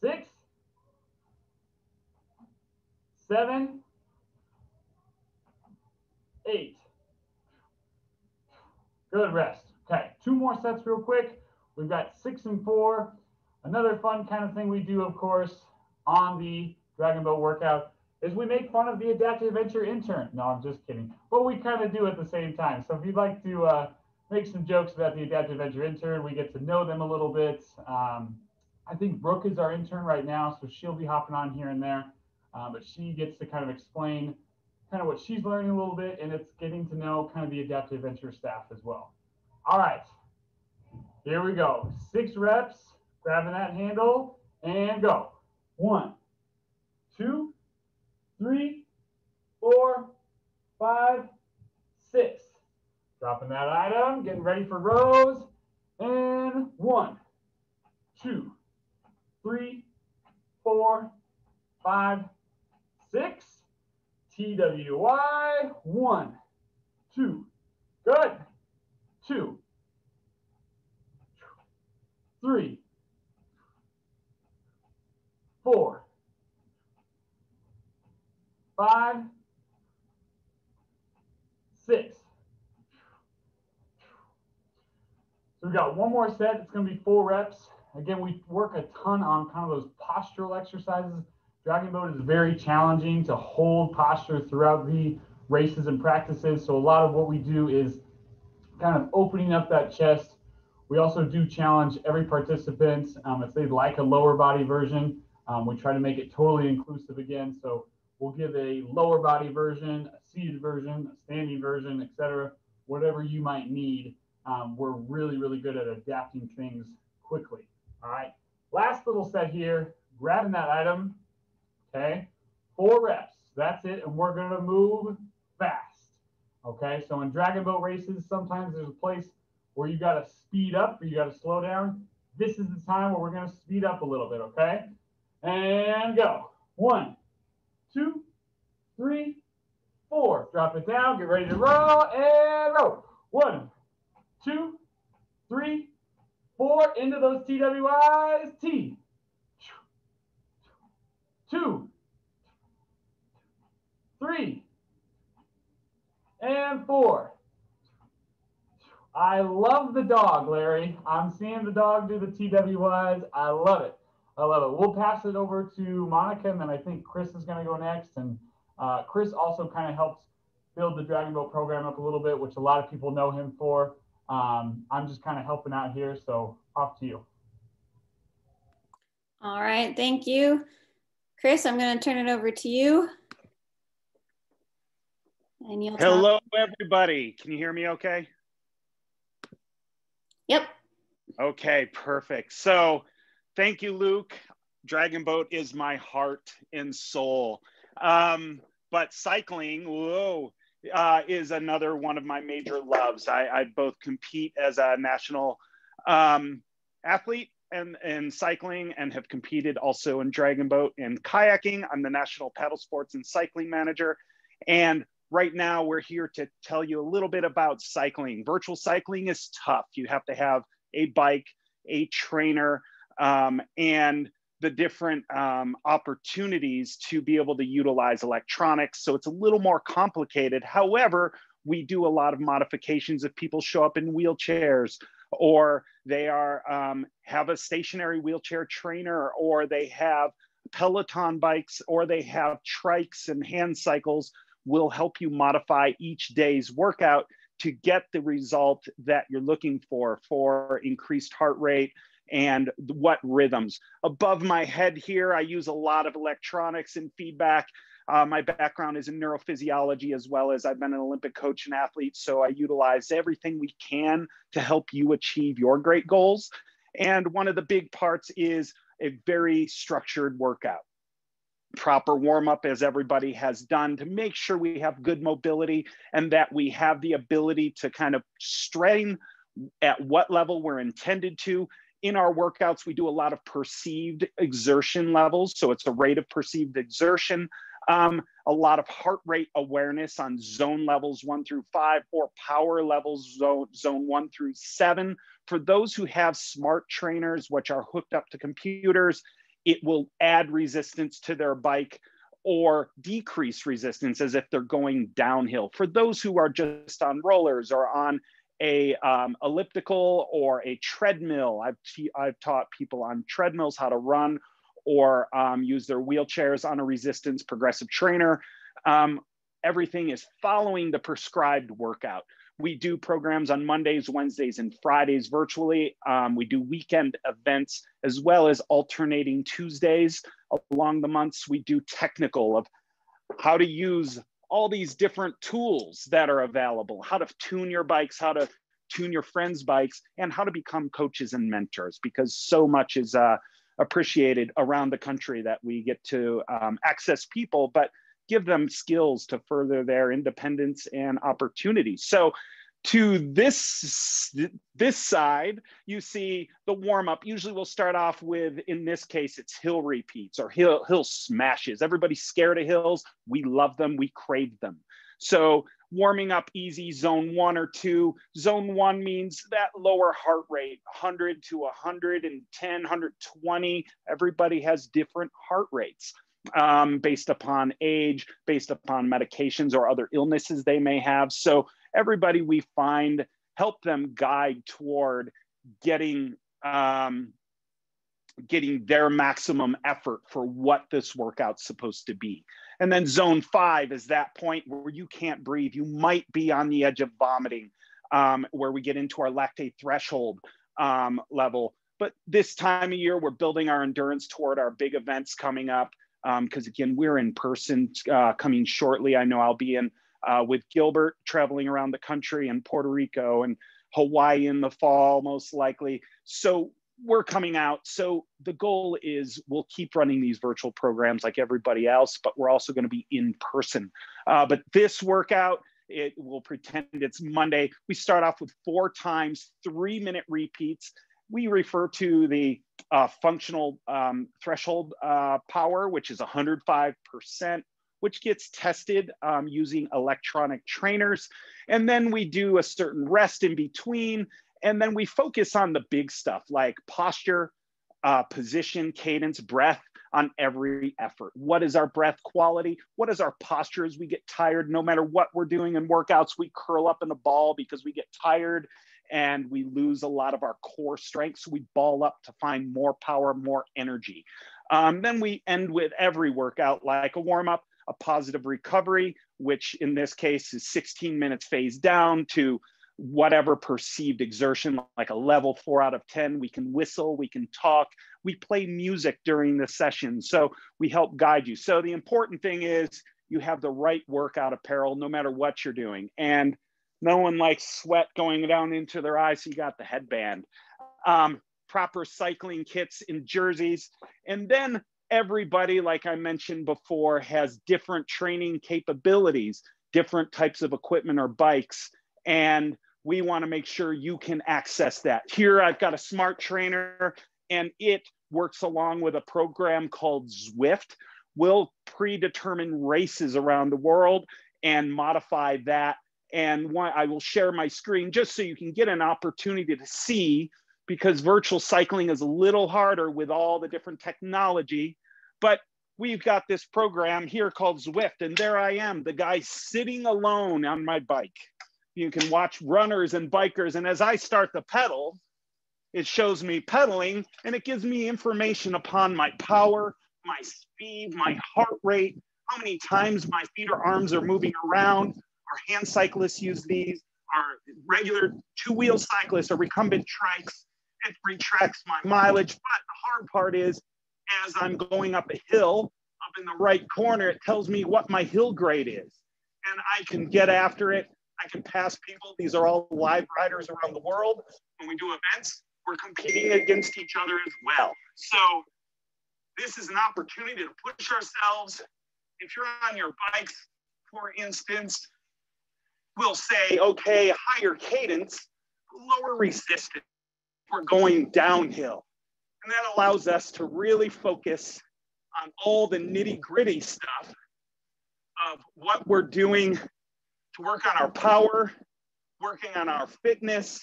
6, 7, 8. Good, rest. Okay, 2 more sets real quick. We've got 6 and 4. Another fun kind of thing we do, of course, on the Dragon Boat workout is we make fun of the Adaptive Adventure intern. No, I'm just kidding. But we kind of do at the same time. So if you'd like to make some jokes about the Adaptive Adventure intern, we get to know them a little bit. I think Brooke is our intern right now, so she'll be hopping on here and there. But she gets to kind of explain kind of what she's learning a little bit, and it's getting to know kind of the Adaptive Adventure staff as well. All right, here we go. 6 reps, grabbing that handle, and go. 1, 2, 3, 4, 5, 6. Dropping that item, getting ready for rows, and 1, 2, 3, 4, 5, 6. TWY, 1, 2, good, 2, 3, 4, 5, 6. So we've got 1 more set. It's going to be 4 reps. Again, we work a ton on kind of those postural exercises. Dragon Boat is very challenging to hold posture throughout the races and practices. So a lot of what we do is kind of opening up that chest. We also do challenge every participant if they'd like a lower body version. We try to make it totally inclusive again. So we'll give a lower body version, a seated version, a standing version, etc. Whatever you might need. We're really good at adapting things quickly. All right. Last little set here, grabbing that item. Okay, 4 reps. That's it. And we're going to move fast. Okay, so in Dragon Boat races, sometimes there's a place where you got to speed up or you got to slow down. this is the time where we're going to speed up a little bit, okay? And go. 1, 2, 3, 4. Drop it down. Get ready to roll and roll. 1, 2, 3, 4. Into those TWIs. T. 2, 3, and 4. I love the dog, Larry. I'm seeing the dog do the TWIs. I love it. I love it. We'll pass it over to Monica, and then I think Chris is going to go next. And Chris also kind of helps build the Dragon Boat program up a little bit, which a lot of people know him for. I'm just kind of helping out here, so off to you. All right, thank you. Chris, I'm going to turn it over to you. And you'll Hello, everybody. Can you hear me okay? Yep. Okay, perfect. So thank you, Luke. Dragon Boat is my heart and soul. But cycling, is another one of my major loves. I both compete as a national athlete and cycling, and have competed also in Dragon Boat and kayaking. I'm the national paddle sports and cycling manager. And right now we're here to tell you a little bit about cycling. Virtual cycling is tough. You have to have a bike, a trainer, and the different opportunities to be able to utilize electronics. So it's a little more complicated. However, we do a lot of modifications if people show up in wheelchairs, or they have a stationary wheelchair trainer, or they have Peloton bikes, or they have trikes and hand cycles. Will help you modify each day's workout to get the result that you're looking for increased heart rate and what rhythms. Above my head here, I use a lot of electronics and feedback. My background is in neurophysiology, as well as I've been an Olympic coach and athlete. So I utilize everything we can to help you achieve your great goals. And one of the big parts is a very structured workout. Proper warm-up, as everybody has done, to make sure we have good mobility and that we have the ability to kind of strain at what level we're intended to. In our workouts, we do a lot of perceived exertion levels. So it's a rate of perceived exertion, a lot of heart rate awareness on zone levels 1 through 5, or power levels zone 1 through 7. For those who have smart trainers, which are hooked up to computers, it will add resistance to their bike or decrease resistance as if they're going downhill. For those who are just on rollers or on a elliptical or a treadmill, I've taught people on treadmills how to run or use their wheelchairs on a resistance progressive trainer. Everything is following the prescribed workout. We do programs on Mondays, Wednesdays, and Fridays virtually. We do weekend events as well as alternating Tuesdays along the months. We do technical of how to use all these different tools that are available, how to tune your bikes, how to tune your friends' bikes, and how to become coaches and mentors, because so much is appreciated around the country that we get to access people, but give them skills to further their independence and opportunities. So to this side, you see the warm-up. Usually we'll start off with, in this case, it's hill repeats or hill smashes. Everybody's scared of hills. We love them. We crave them. So warming up easy, zone 1 or 2. Zone 1 means that lower heart rate, 100 to 110, 120. Everybody has different heart rates. Based upon age, based upon medications or other illnesses they may have. So everybody we find, help them guide toward getting their maximum effort for what this workout's supposed to be. And then zone 5 is that point where you can't breathe. You might be on the edge of vomiting, where we get into our lactate threshold level. But this time of year, we're building our endurance toward our big events coming up. Because again, we're in person coming shortly. I know I'll be in with Gilbert, traveling around the country, and Puerto Rico and Hawaii in the fall, most likely. So we're coming out. So the goal is we'll keep running these virtual programs like everybody else, but we're also going to be in person. But this workout, we'll pretend it's Monday. We start off with 4 times 3-minute repeats. we refer to the functional threshold power, which is 105%, which gets tested using electronic trainers. And then we do a certain rest in between. And then we focus on the big stuff like posture, position, cadence, breath on every effort. What is our breath quality? What is our posture as we get tired? No matter what we're doing in workouts, we curl up in a ball because we get tired and we lose a lot of our core strength. So we ball up to find more power, more energy. Then we end with every workout like a warm-up, a positive recovery, which in this case is 16 minutes phased down to whatever perceived exertion, like a level 4 out of 10. We can whistle, we can talk, we play music during the session. So we help guide you. So the important thing is you have the right workout apparel, no matter what you're doing. And no one likes sweat going down into their eyes, so you got the headband. Proper cycling kits and jerseys. And then everybody, like I mentioned before, has different training capabilities, different types of equipment or bikes. And we want to make sure you can access that. Here, I've got a smart trainer, and it works along with a program called Zwift. We'll predetermine races around the world and modify that. And I will share my screen just so you can get an opportunity to see, because virtual cycling is a little harder with all the different technology. But we've got this program here called Zwift, and there I am, the guy sitting alone on my bike. You can watch runners and bikers, and as I start the pedal, it shows me pedaling, and it gives me information upon my power, my speed, my heart rate, how many times my feet or arms are moving around. Our hand cyclists use these. Our regular two-wheel cyclists or recumbent trikes, it retracts my mileage. But the hard part is, as I'm going up a hill, up in the right corner, it tells me what my hill grade is. And I can get after it. I can pass people. These are all live riders around the world. When we do events, we're competing against each other as well. So this is an opportunity to push ourselves. If you're on your bikes, for instance, we'll say, okay, higher cadence, lower resistance. We're going downhill. And that allows us to really focus on all the nitty-gritty stuff of what we're doing to work on our power, working on our fitness,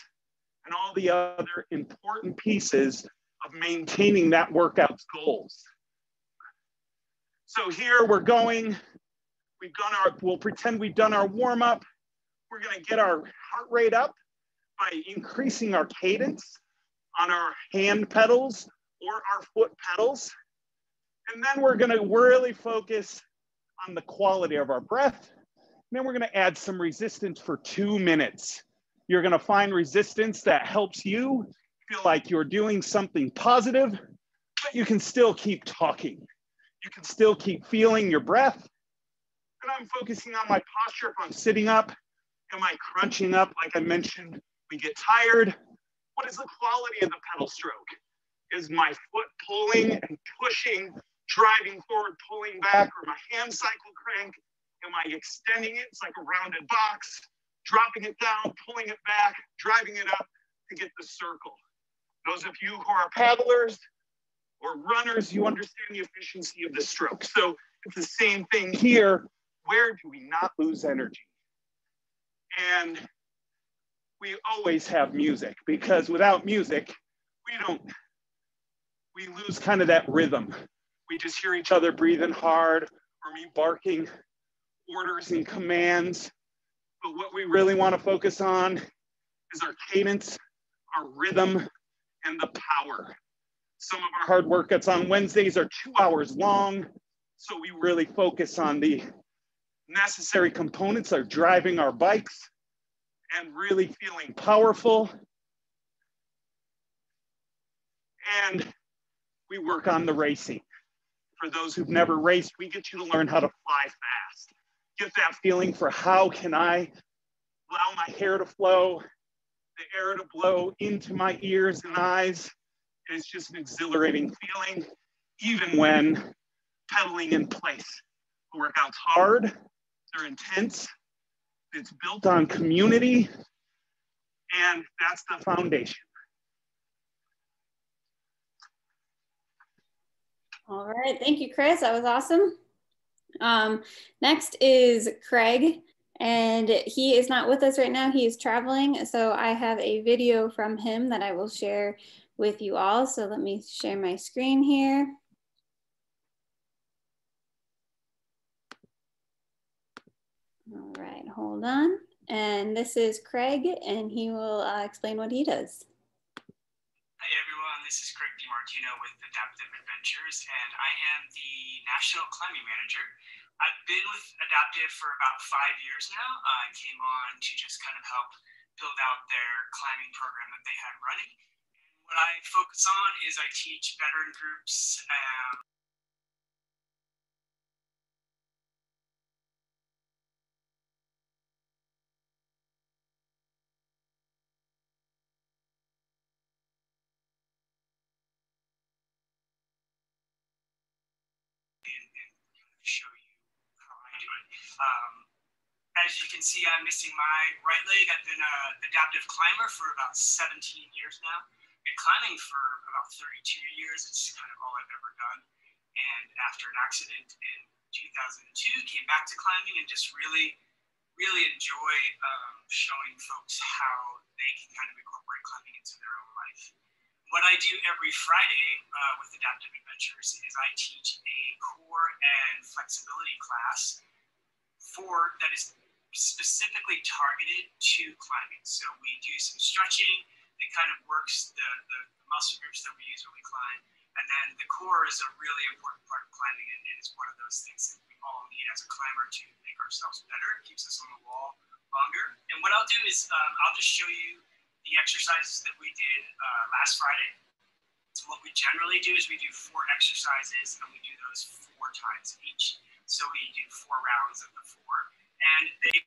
and all the other important pieces of maintaining that workout's goals. So here we're going, we'll pretend we've done our warm-up. We're gonna get our heart rate up by increasing our cadence on our hand pedals or our foot pedals. And then we're gonna really focus on the quality of our breath. And then we're gonna add some resistance for 2 minutes. You're gonna find resistance that helps you feel like you're doing something positive, but you can still keep talking. You can still keep feeling your breath. And I'm focusing on my posture. If I'm sitting up, am I crunching up? Like I mentioned, we get tired. What is the quality of the pedal stroke? Is my foot pulling and pushing, driving forward, pulling back, or my hand cycle crank? Am I extending it? It's like a rounded box, dropping it down, pulling it back, driving it up to get the circle. Those of you who are paddlers or runners, you understand the efficiency of the stroke. So it's the same thing here. Where do we not lose energy? And we always have music, because without music, we lose kind of that rhythm. We just hear each other breathing hard, or me barking orders and commands. But what we really want to focus on is our cadence, our rhythm, and the power. Some of our hard workouts on Wednesdays are 2 hours long. So we really focus on the necessary components of driving our bikes and really feeling powerful. And we work on the racing. For those who've never raced, we get you to learn how to fly fast. Get that feeling for how can I allow my hair to flow, the air to blow into my ears and eyes. And it's just an exhilarating feeling, even when pedaling in place. The workout's hard, they're intense, it's built on community, and that's the foundation. All right, thank you, Chris. That was awesome. Next is Craig, and he is not with us right now. He is traveling, so I have a video from him that I will share with you all. So let me share my screen here. All right, hold on. And this is Craig, and he will explain what he does. Hi everyone, this is Craig DiMartino with Adaptive Adventures, and I am the National Climbing Manager. I've been with Adaptive for about 5 years now. I came on to just kind of help build out their climbing program that they had running. And what I focus on is I teach veteran groups and show you how I do it. As you can see, I'm missing my right leg. I've been an adaptive climber for about 17 years now. Been climbing for about 32 years. It's kind of all I've ever done. And after an accident in 2002, came back to climbing and just really enjoy showing folks how they can kind of incorporate climbing into their own life. What I do every Friday with Adaptive Adventures is I teach a core and flexibility class that is specifically targeted to climbing. So we do some stretching that kind of works the muscle groups that we use when we climb. And then the core is a really important part of climbing, and it is one of those things that we all need as a climber to make ourselves better. It keeps us on the wall longer. And what I'll do is I'll just show you the exercises that we did last Friday. So what we generally do is we do 4 exercises, and we do those 4 times each. So we do 4 rounds of the 4. And they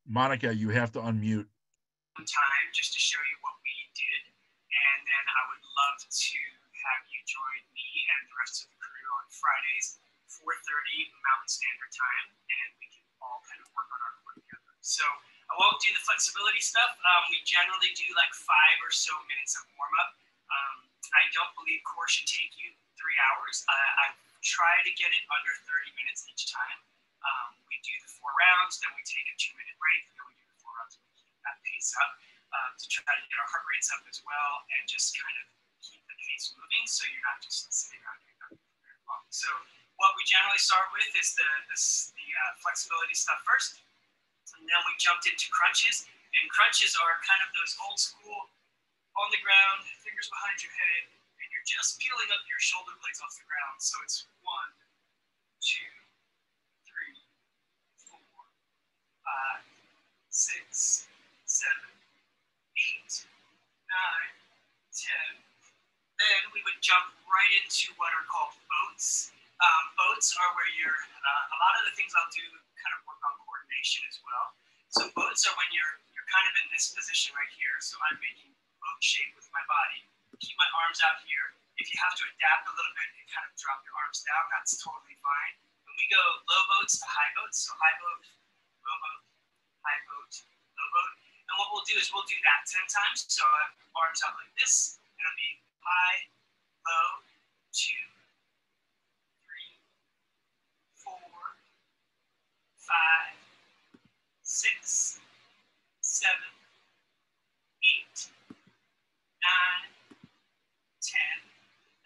Monica, you have to unmute. time just to show you what we did, and then I would love to have you join me and the rest of the crew on Fridays, 4:30 Mountain Standard Time, and we can all kind of work on our core together. So I won't do the flexibility stuff. We generally do like 5 or so minutes of warm up. I don't believe core should take you 3 hours. I try to get it under 30 minutes each time. We do the 4 rounds, then we take a 2-minute break, and then we do the 4 rounds. That pace up to try to get our heart rates up as well, and just kind of keep the pace moving so you're not just sitting around doing nothing for very long. So what we generally start with is the flexibility stuff first, and then we jumped into crunches. And crunches are kind of those old school on the ground, fingers behind your head, and you're just peeling up your shoulder blades off the ground. So it's 1, 2, 3, 4, 5, 6, 7, 8, 9, 10. Then we would jump right into what are called boats. Boats are where you're, a lot of the things I'll do kind of work on coordination as well. So boats are when you're kind of in this position right here. So I'm making boat shape with my body. Keep my arms out here. If you have to adapt a little bit and kind of drop your arms down, that's totally fine. And we go low boats to high boats. So high boat, low boat, high boat, low boat. And what we'll do is we'll do that 10 times. So I have arms out like this. And it'll be high, low, 2, 3, 4, 5, 6, 7, 8, 9, 10.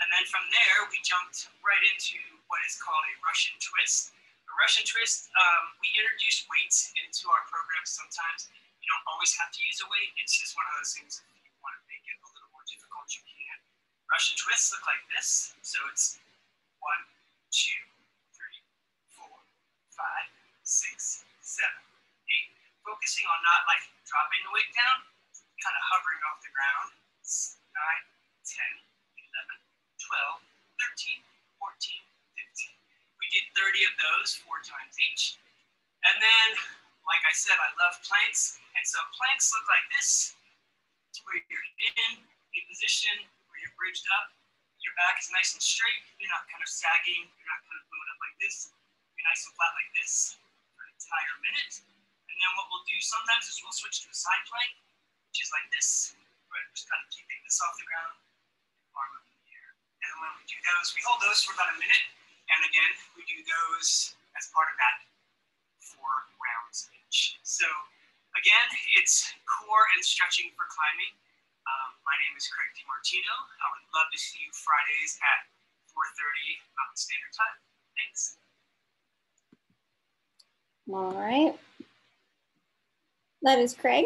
And then from there, we jumped right into what is called a Russian twist. A Russian twist, we introduce weights into our programs sometimes. You don't always have to use a weight. It's just one of those things, if you want to make it a little more difficult, you can. Russian twists look like this. So it's 1, 2, 3, 4, 5, 6, 7, 8. Focusing on not like dropping the weight down, kind of hovering off the ground. 9, 10, 11, 12, 13, 14, 15. We did 30 of those 4 times each. And then, like I said, I love planks. And so planks look like this, where you're in a position where you're bridged up. Your back is nice and straight. You're not kind of sagging. You're not kind of blowing up like this. You're nice and flat like this for an entire minute. And then what we'll do sometimes is we'll switch to a side plank, which is like this. We're just kind of keeping this off the ground, arm up in the air. And when we do those, we hold those for about a minute. And again, we do those as part of that 4 rounds each. So again, it's core and stretching for climbing. My name is Craig DiMartino. I would love to see you Fridays at 4:30 Mountain Standard Time. Thanks. All right. That is Craig,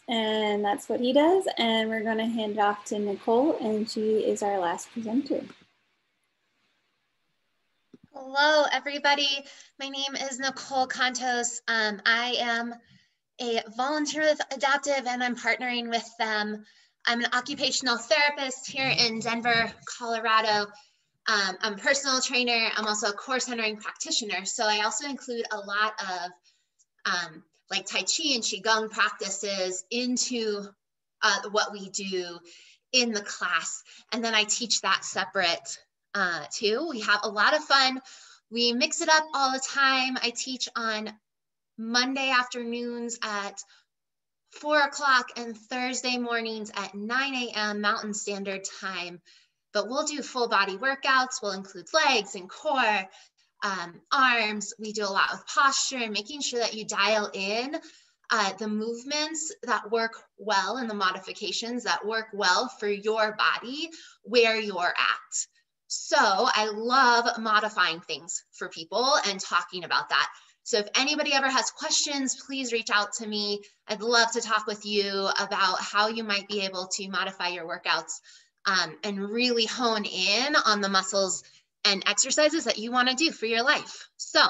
and that's what he does. And we're going to hand it off to Nicole, and she is our last presenter. Hello, everybody. My name is Nicole Contos. I am a volunteer with Adaptive, and I'm partnering with them. I'm an occupational therapist here in Denver, Colorado. I'm a personal trainer. I'm also a core centering practitioner. So I also include a lot of like Tai Chi and Qigong practices into what we do in the class. And then I teach that separate too. We have a lot of fun. We mix it up all the time. I teach on Monday afternoons at 4 o'clock and Thursday mornings at 9 a.m. Mountain Standard Time. But we'll do full body workouts. We'll include legs and core, arms. We do a lot with posture and making sure that you dial in the movements that work well and the modifications that work well for your body where you're at. So I love modifying things for people and talking about that. So if anybody ever has questions, please reach out to me. I'd love to talk with you about how you might be able to modify your workouts and really hone in on the muscles and exercises that you want to do for your life. So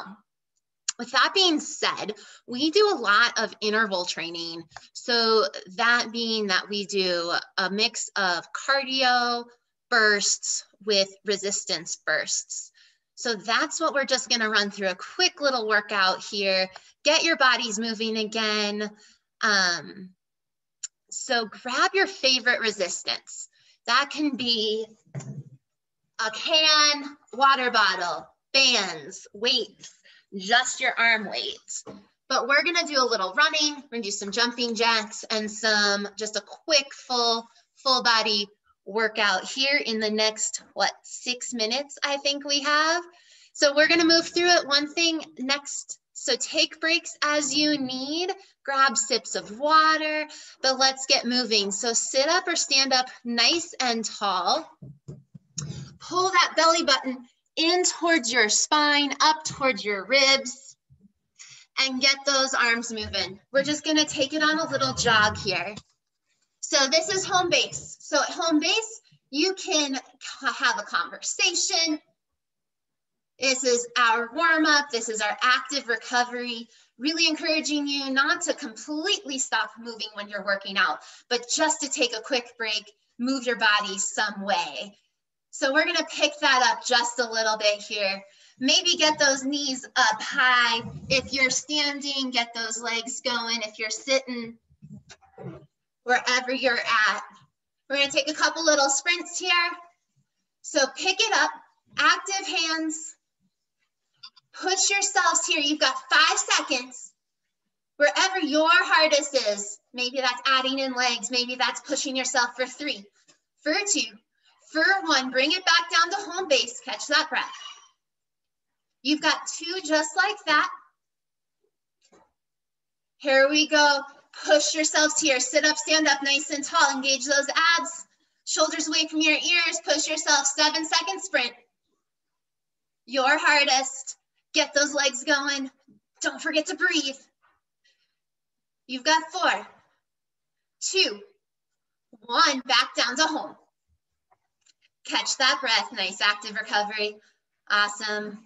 with that being said, we do a lot of interval training. So that being that we do a mix of cardio bursts with resistance bursts. So that's what we're just going to run through, a quick little workout here, get your bodies moving again. So grab your favorite resistance. That can be a can, water bottle, bands, weights, just your arm weights. But we're going to do a little running. We're going to do some jumping jacks and just a quick full body workout here in the next, 6 minutes, I think we have. So we're going to move through it one thing next. So take breaks as you need, grab sips of water, but let's get moving. So sit up or stand up nice and tall. Pull that belly button in towards your spine, up towards your ribs, and get those arms moving. We're just going to take it on a little jog here. So this is home base. So at home base, you can have a conversation. This is our warm up. This is our active recovery. Really encouraging you not to completely stop moving when you're working out, but just to take a quick break, move your body some way. So we're gonna pick that up just a little bit here. Maybe get those knees up high. If you're standing, get those legs going. If you're sitting, wherever you're at. We're gonna take a couple little sprints here. So pick it up, active hands. Push yourselves here. You've got 5 seconds. Wherever your hardest is, maybe that's adding in legs, maybe that's pushing yourself for 3, for 2, for 1. Bring it back down to home base. Catch that breath. You've got 2 just like that. Here we go. Push yourselves here. Sit up, stand up nice and tall. Engage those abs. Shoulders away from your ears. Push yourself. 7-second sprint. Your hardest. Get those legs going. Don't forget to breathe. You've got 4, 2, 1. Back down to home. Catch that breath. Nice active recovery. Awesome.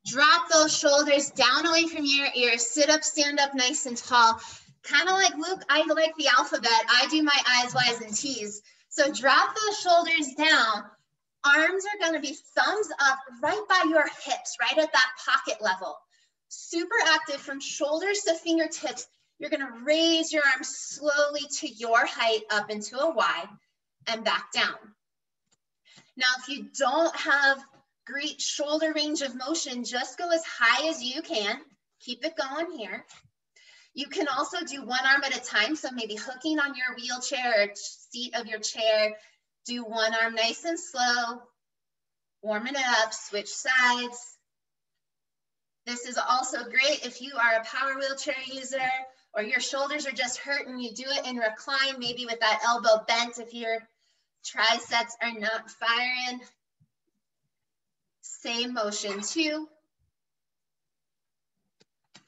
Drop those shoulders down away from your ears. Sit up, stand up nice and tall. Kind of like Luke, I like the alphabet. I do my I's, Y's, and T's. So drop those shoulders down. Arms are going to be thumbs up right by your hips, right at that pocket level. Super active from shoulders to fingertips. You're going to raise your arms slowly to your height up into a Y. and back down. Now, if you don't have great shoulder range of motion, just go as high as you can. Keep it going here. You can also do one arm at a time. So maybe hooking on your wheelchair or seat of your chair, do one arm nice and slow, warming it up, switch sides. This is also great if you are a power wheelchair user or your shoulders are just hurting, you do it in recline, maybe with that elbow bent if your triceps are not firing. Same motion, 2.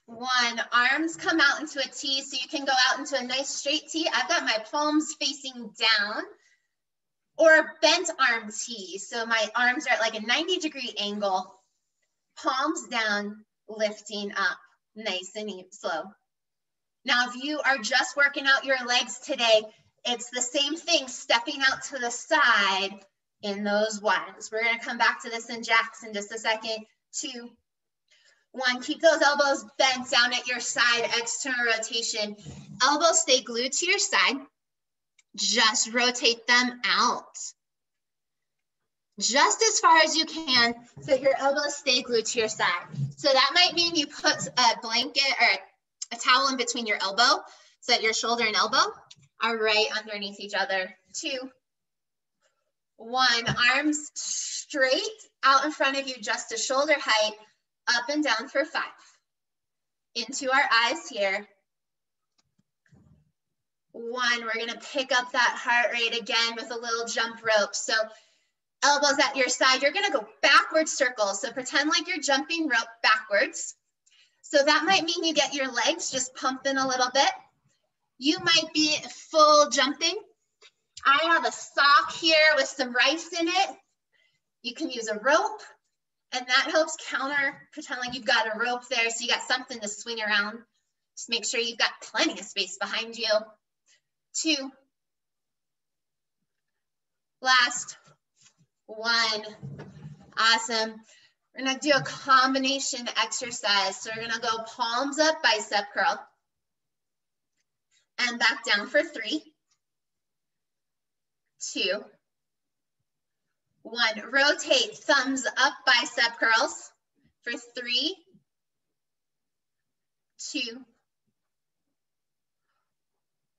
1, arms come out into a T, so you can go out into a nice straight T. I've got my palms facing down, or bent arm T. So my arms are at like a 90-degree angle, palms down, lifting up, nice and slow. Now, if you are just working out your legs today, it's the same thing, stepping out to the side in those ones. We're gonna come back to this in jacks in just a second. 2, 1, keep those elbows bent down at your side, external rotation. Elbows stay glued to your side. Just rotate them out. Just as far as you can so your elbows stay glued to your side. So that might mean you put a blanket or a towel in between your elbow so that your shoulder and elbow are right underneath each other. 2, 1, arms straight out in front of you, just to shoulder height, up and down for 5. Into our eyes here. 1, we're gonna pick up that heart rate again with a little jump rope. So elbows at your side, you're gonna go backward circles. So pretend like you're jumping rope backwards. So that might mean you get your legs just pumping a little bit. You might be full jumping. I have a sock here with some rice in it. You can use a rope, and that helps counter, pretend like you've got a rope there so you got something to swing around. Just make sure you've got plenty of space behind you. 2, last, 1, awesome. We're gonna do a combination exercise. So we're gonna go palms up, bicep curl, and back down for 3, 2, 1. Rotate, thumbs up, bicep curls for 3, 2,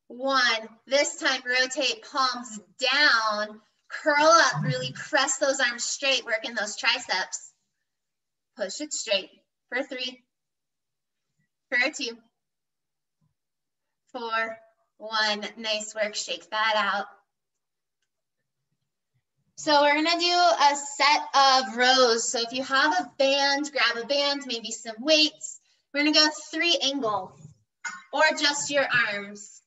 1. This time, rotate, palms down, curl up, really press those arms straight, working those triceps. Push it straight for 3, for 2, 4, 1. Nice work, shake that out. So we're gonna do a set of rows. So if you have a band, grab a band, maybe some weights. We're gonna go 3 angle or just your arms.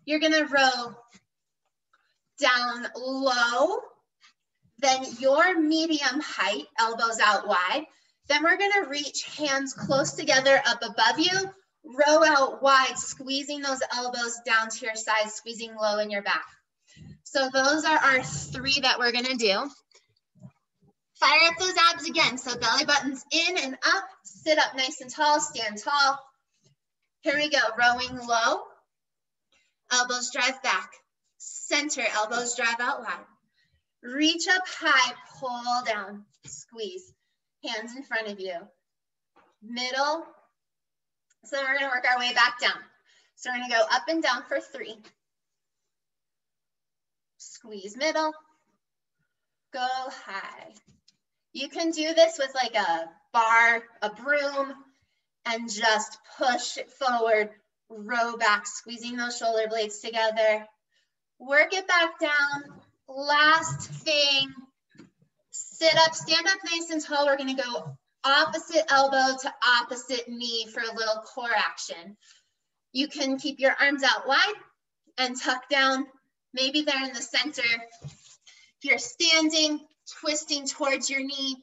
You're gonna row down low, then your medium height, elbows out wide. Then we're gonna reach hands close together up above you, row out wide, squeezing those elbows down to your side, squeezing low in your back. So those are our 3 that we're gonna do. Fire up those abs again. So belly buttons in and up, sit up nice and tall, stand tall. Here we go, rowing low, elbows drive back, center, elbows drive out wide. Reach up high, pull down, squeeze, hands in front of you. Middle, so we're gonna work our way back down. So we're gonna go up and down for 3. Squeeze middle, go high. You can do this with like a bar, a broom, and just push it forward, row back, squeezing those shoulder blades together. Work it back down. Last thing, sit up, stand up nice and tall. We're gonna go opposite elbow to opposite knee for a little core action. You can keep your arms out wide and tuck down. Maybe they're in the center. If you're standing, twisting towards your knee.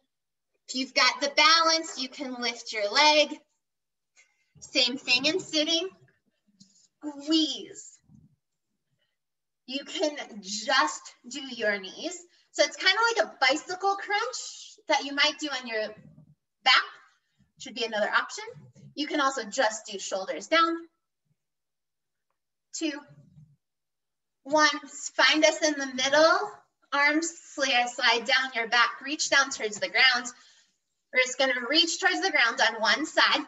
If you've got the balance, you can lift your leg. Same thing in sitting. Squeeze. You can just do your knees. So it's kind of like a bicycle crunch that you might do on your back. Should be another option. You can also just do shoulders down. 2, Find us in the middle, arms slide down your back, reach down towards the ground. We're just gonna reach towards the ground on one side.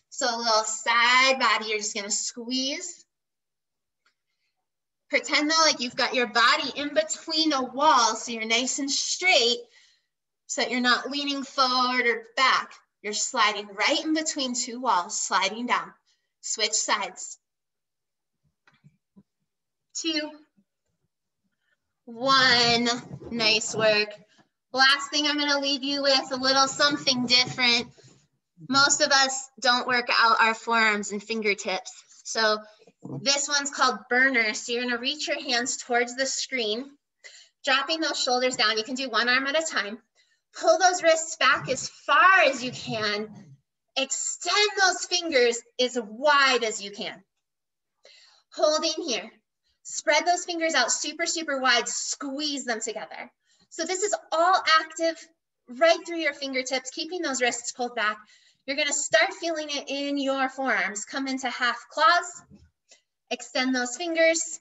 So a little side body, you're just gonna squeeze. Pretend though like you've got your body in between a wall so you're nice and straight so that you're not leaning forward or back. You're sliding right in between two walls, sliding down. Switch sides. 2, 1, nice work. Last thing I'm gonna leave you with, a little something different. Most of us don't work out our forearms and fingertips. So this one's called burner. So you're gonna reach your hands towards the screen, dropping those shoulders down. You can do one arm at a time. Pull those wrists back as far as you can. Extend those fingers as wide as you can. Holding here. Spread those fingers out super, super wide. Squeeze them together. So this is all active right through your fingertips, keeping those wrists pulled back. You're gonna start feeling it in your forearms. Come into half claws. Extend those fingers.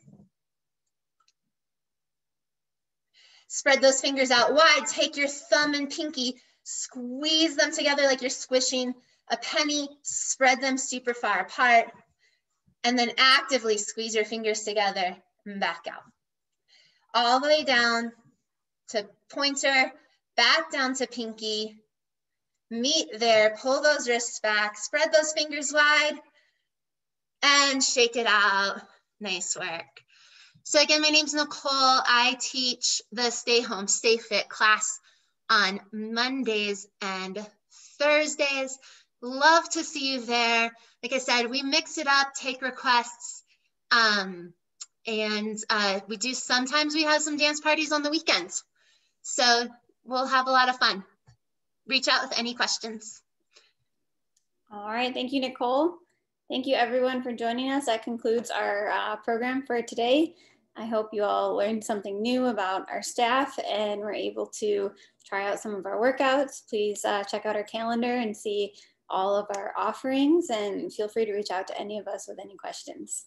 Spread those fingers out wide. Take your thumb and pinky, squeeze them together like you're squishing a penny. Spread them super far apart. And then actively squeeze your fingers together and back out. All the way down to pointer, back down to pinky. Meet there, pull those wrists back, spread those fingers wide, and shake it out. Nice work. So again, my name's Nicole. I teach the Stay Home, Stay Fit class on Mondays and Thursdays. Love to see you there. Like I said, we mix it up, take requests, and we do, sometimes we have some dance parties on the weekends. So we'll have a lot of fun. Reach out with any questions. All right, thank you, Nicole. Thank you everyone for joining us. That concludes our program for today. I hope you all learned something new about our staff and were able to try out some of our workouts. Please check out our calendar and see all of our offerings, and feel free to reach out to any of us with any questions.